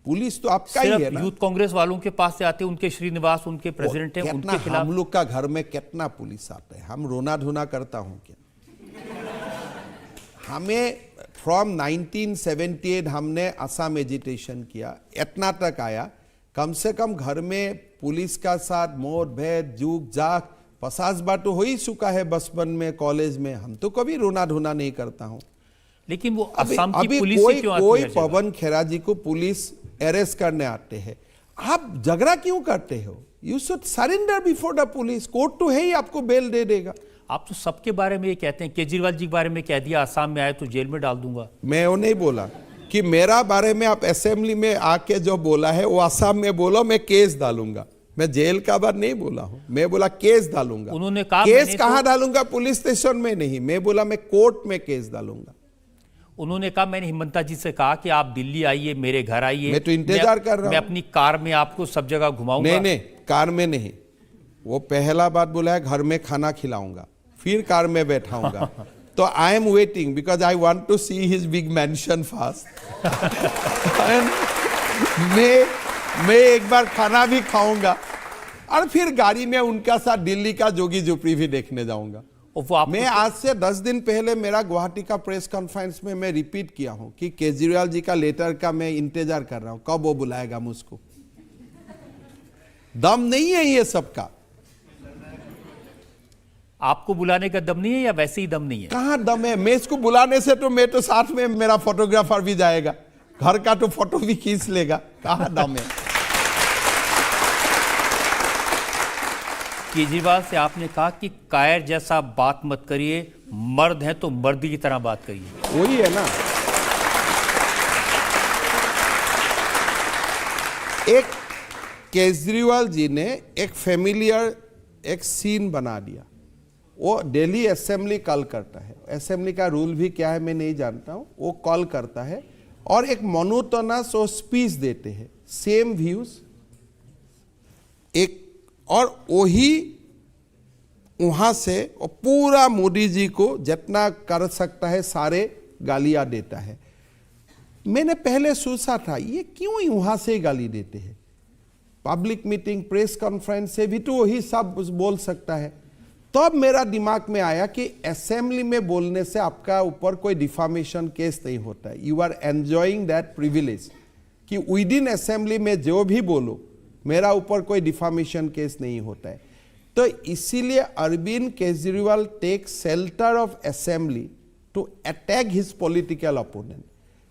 पुलिस तो आपका ही है ना।
यूथ कांग्रेस वालों के पास से आते, उनके श्रीनिवास उनके प्रेसिडेंट हैं, उनके खिलाफ
हम लोग का घर में कितना पुलिस आता है? हम रोना धोना करता हूं क्या? हमें फ्रॉम 1978 हमने असम एजिटेशन किया, इतना तक आया। कम से कम घर में पुलिस का साथ मोर भेद जुग जाग 50 बार तो हो ही चुका है, बचपन में, कॉलेज में। हम तो कभी रोना धोना नहीं करता हूं।
लेकिन वो
अभी
असम की पुलिस
कोई
से क्यों आती
कोई
है?
पवन खेरा जी को पुलिस अरेस्ट करने आते हैं, आप झगड़ा क्यों करते हो? You should surrender before the police. Court तो है ही, आपको बेल दे देगा।
आप तो सबके बारे में ये कहते हैं, केजरीवाल जी के बारे में कह दिया असम में आए तो जेल में डाल दूंगा।
मैं वो नहीं बोला कि मेरा बारे में आप असेंबली में आके जो बोला है वो असम में बोलो, मैं केस डालूंगा। मैं जेल का बात नहीं बोला हूं, मैं बोला केस डालूंगा।
उन्होंने कहा
केस कहां डालूंगा? पुलिस स्टेशन में नहीं, मैं बोला मैं कोर्ट में केस डालूंगा।
उन्होंने कहा, मैंने हिमंता जी से कहा कि आप दिल्ली आइए, मेरे घर आइए,
मैं तो इंतजार कर रहा
मैं
हूं।
अपनी कार में आपको सब जगह घुमाऊंगा।
नहीं, कार में नहीं। वो पहला बात बोला है घर में खाना खिलाऊंगा, फिर कार में बैठाऊंगा। तो I am waiting because I want to see his big mansion fast. मैं एक बार खाना भी खाऊंगा और फिर गाड़ी में उनका साथ दिल्ली का जोगी झोपड़ी भी देखने जाऊंगा। मैं आज से 10 दिन पहले मेरा गुवाहाटी का प्रेस कॉन्फ्रेंस में मैं रिपीट किया हूं कि केजरीवाल जी का लेटर का मैं इंतजार कर रहा हूं, कब वो बुलाएगा मुझको। दम नहीं है ये सबका।
आपको बुलाने का दम नहीं है या वैसे ही दम नहीं है?
कहां दम है? मैं इसको बुलाने से तो मैं तो साथ में मेरा फोटोग्राफर भी जाएगा, घर का तो फोटो भी खींच लेगा। कहां दम है?
केजरीवाल से आपने कहा कि कायर जैसा बात मत करिए, मर्द हैं तो मर्दी की तरह बात करिए।
वही है ना। एक केजरीवाल जी ने एक फेमिलियर एक सीन बना दिया। वो दिल्ली असेंबली कॉल करता है, असेंबली का रूल भी क्या है मैं नहीं जानता हूं। वो कॉल करता है और एक मोनोटोनस और स्पीच देते हैं, सेम व्यूज एक, और वही वहां से पूरा मोदी जी को जितना कर सकता है सारे गालियां देता है। मैंने पहले सोचा था ये क्यों वहां से गाली देते हैं? पब्लिक मीटिंग, प्रेस कॉन्फ्रेंस से भी तो वही सब बोल सकता है। तब तो मेरा दिमाग में आया कि असेंबली में बोलने से आपका ऊपर कोई डिफामेशन केस नहीं होता है। You are enjoying that privilege कि विद इन असेंबली में जो भी बोलो मेरा ऊपर कोई डिफामेशन केस नहीं होता है। तो इसीलिए Arvind Kejriwal take shelter of assembly to attack his political opponent.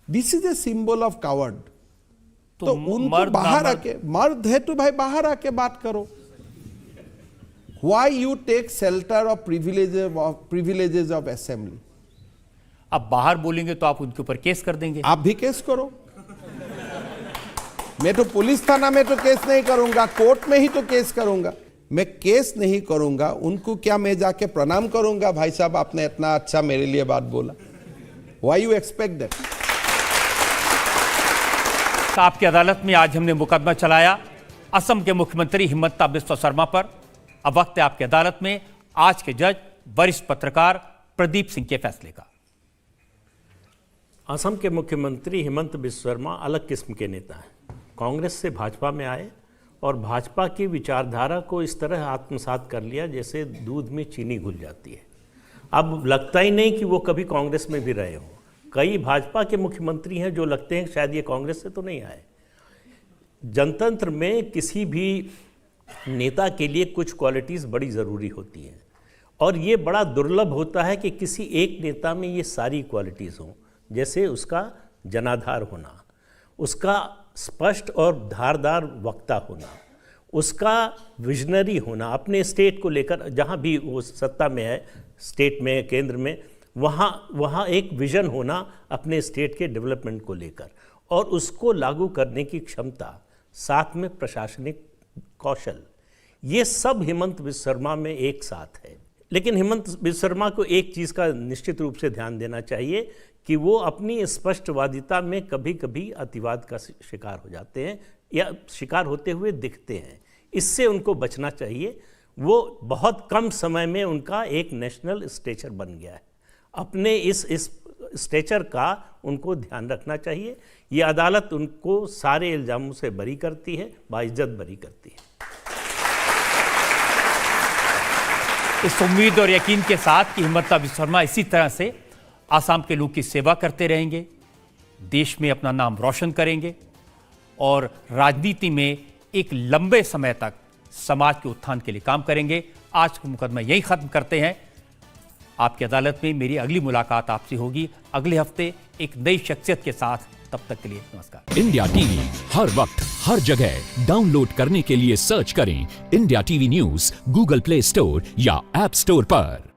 This is a symbol of coward. तो उनको बाहर आके, मर्द है तो भाई बाहर आके बात करो। Why you take shelter of privileges of assembly?
अब बाहर बोलेंगे तो आप उनके ऊपर केस कर देंगे।
आप भी केस करो। मैं तो पुलिस थाना में तो केस नहीं करूंगा, कोर्ट में ही तो केस करूंगा। मैं केस नहीं करूंगा, उनको क्या मैं जाके प्रणाम करूंगा, भाई साहब आपने इतना अच्छा मेरे लिए बात बोला। Why you expect that?
आपकी अदालत में आज हमने मुकदमा चलाया असम के मुख्यमंत्री हिमंता बिस्वा शर्मा पर। अब वक्त है आपकी अदालत में आज के जज वरिष्ठ पत्रकार प्रदीप सिंह के फैसले का।
असम के मुख्यमंत्री हिमंत बिस्वा शर्मा अलग किस्म के नेता हैं। कांग्रेस से भाजपा में आए
और भाजपा की विचारधारा को इस तरह आत्मसात कर लिया जैसे दूध में चीनी घुल जाती है। अब लगता ही नहीं कि वो कभी कांग्रेस में भी रहे हों। कई भाजपा के मुख्यमंत्री हैं जो लगते हैं शायद ये कांग्रेस से तो नहीं आए। जनतंत्र में किसी भी नेता के लिए कुछ क्वालिटीज़ बड़ी ज़रूरी होती हैं और ये बड़ा दुर्लभ होता है कि किसी एक नेता में ये सारी क्वालिटीज़ हों। जैसे उसका जनाधार होना, उसका स्पष्ट और धारदार वक्ता होना, उसका विजनरी होना, अपने स्टेट को लेकर जहाँ भी वो सत्ता में है, स्टेट में, केंद्र में, वहाँ एक विजन होना अपने स्टेट के डेवलपमेंट को लेकर और उसको लागू करने की क्षमता, साथ में प्रशासनिक कौशल, ये सब हेमंत बिस्वा शर्मा में एक साथ है। लेकिन हेमंत बिस्वा शर्मा को एक चीज़ का निश्चित रूप से ध्यान देना चाहिए कि वो अपनी स्पष्टवादिता में कभी कभी अतिवाद का शिकार हो जाते हैं या शिकार होते हुए दिखते हैं। इससे उनको बचना चाहिए। वो बहुत कम समय में उनका एक नेशनल स्टेचर बन गया है। अपने इस स्टेचर का उनको ध्यान रखना चाहिए। ये अदालत उनको सारे इल्ज़ामों से बरी करती है, बाइज्जत बरी करती है।
इस उम्मीद और यकीन के साथ कि हेमंत बिस्वा शर्मा इसी तरह से आसाम के लोग की सेवा करते रहेंगे, देश में अपना नाम रोशन करेंगे और राजनीति में एक लंबे समय तक समाज के उत्थान के लिए काम करेंगे। आज का मुकदमा यही खत्म करते हैं। आपकी अदालत में मेरी अगली मुलाकात आपसे होगी अगले हफ्ते एक नई शख्सियत के साथ। तब तक के लिए नमस्कार।
इंडिया टीवी हर वक्त हर जगह डाउनलोड करने के लिए सर्च करें India TV news Google play store या ऐप स्टोर पर।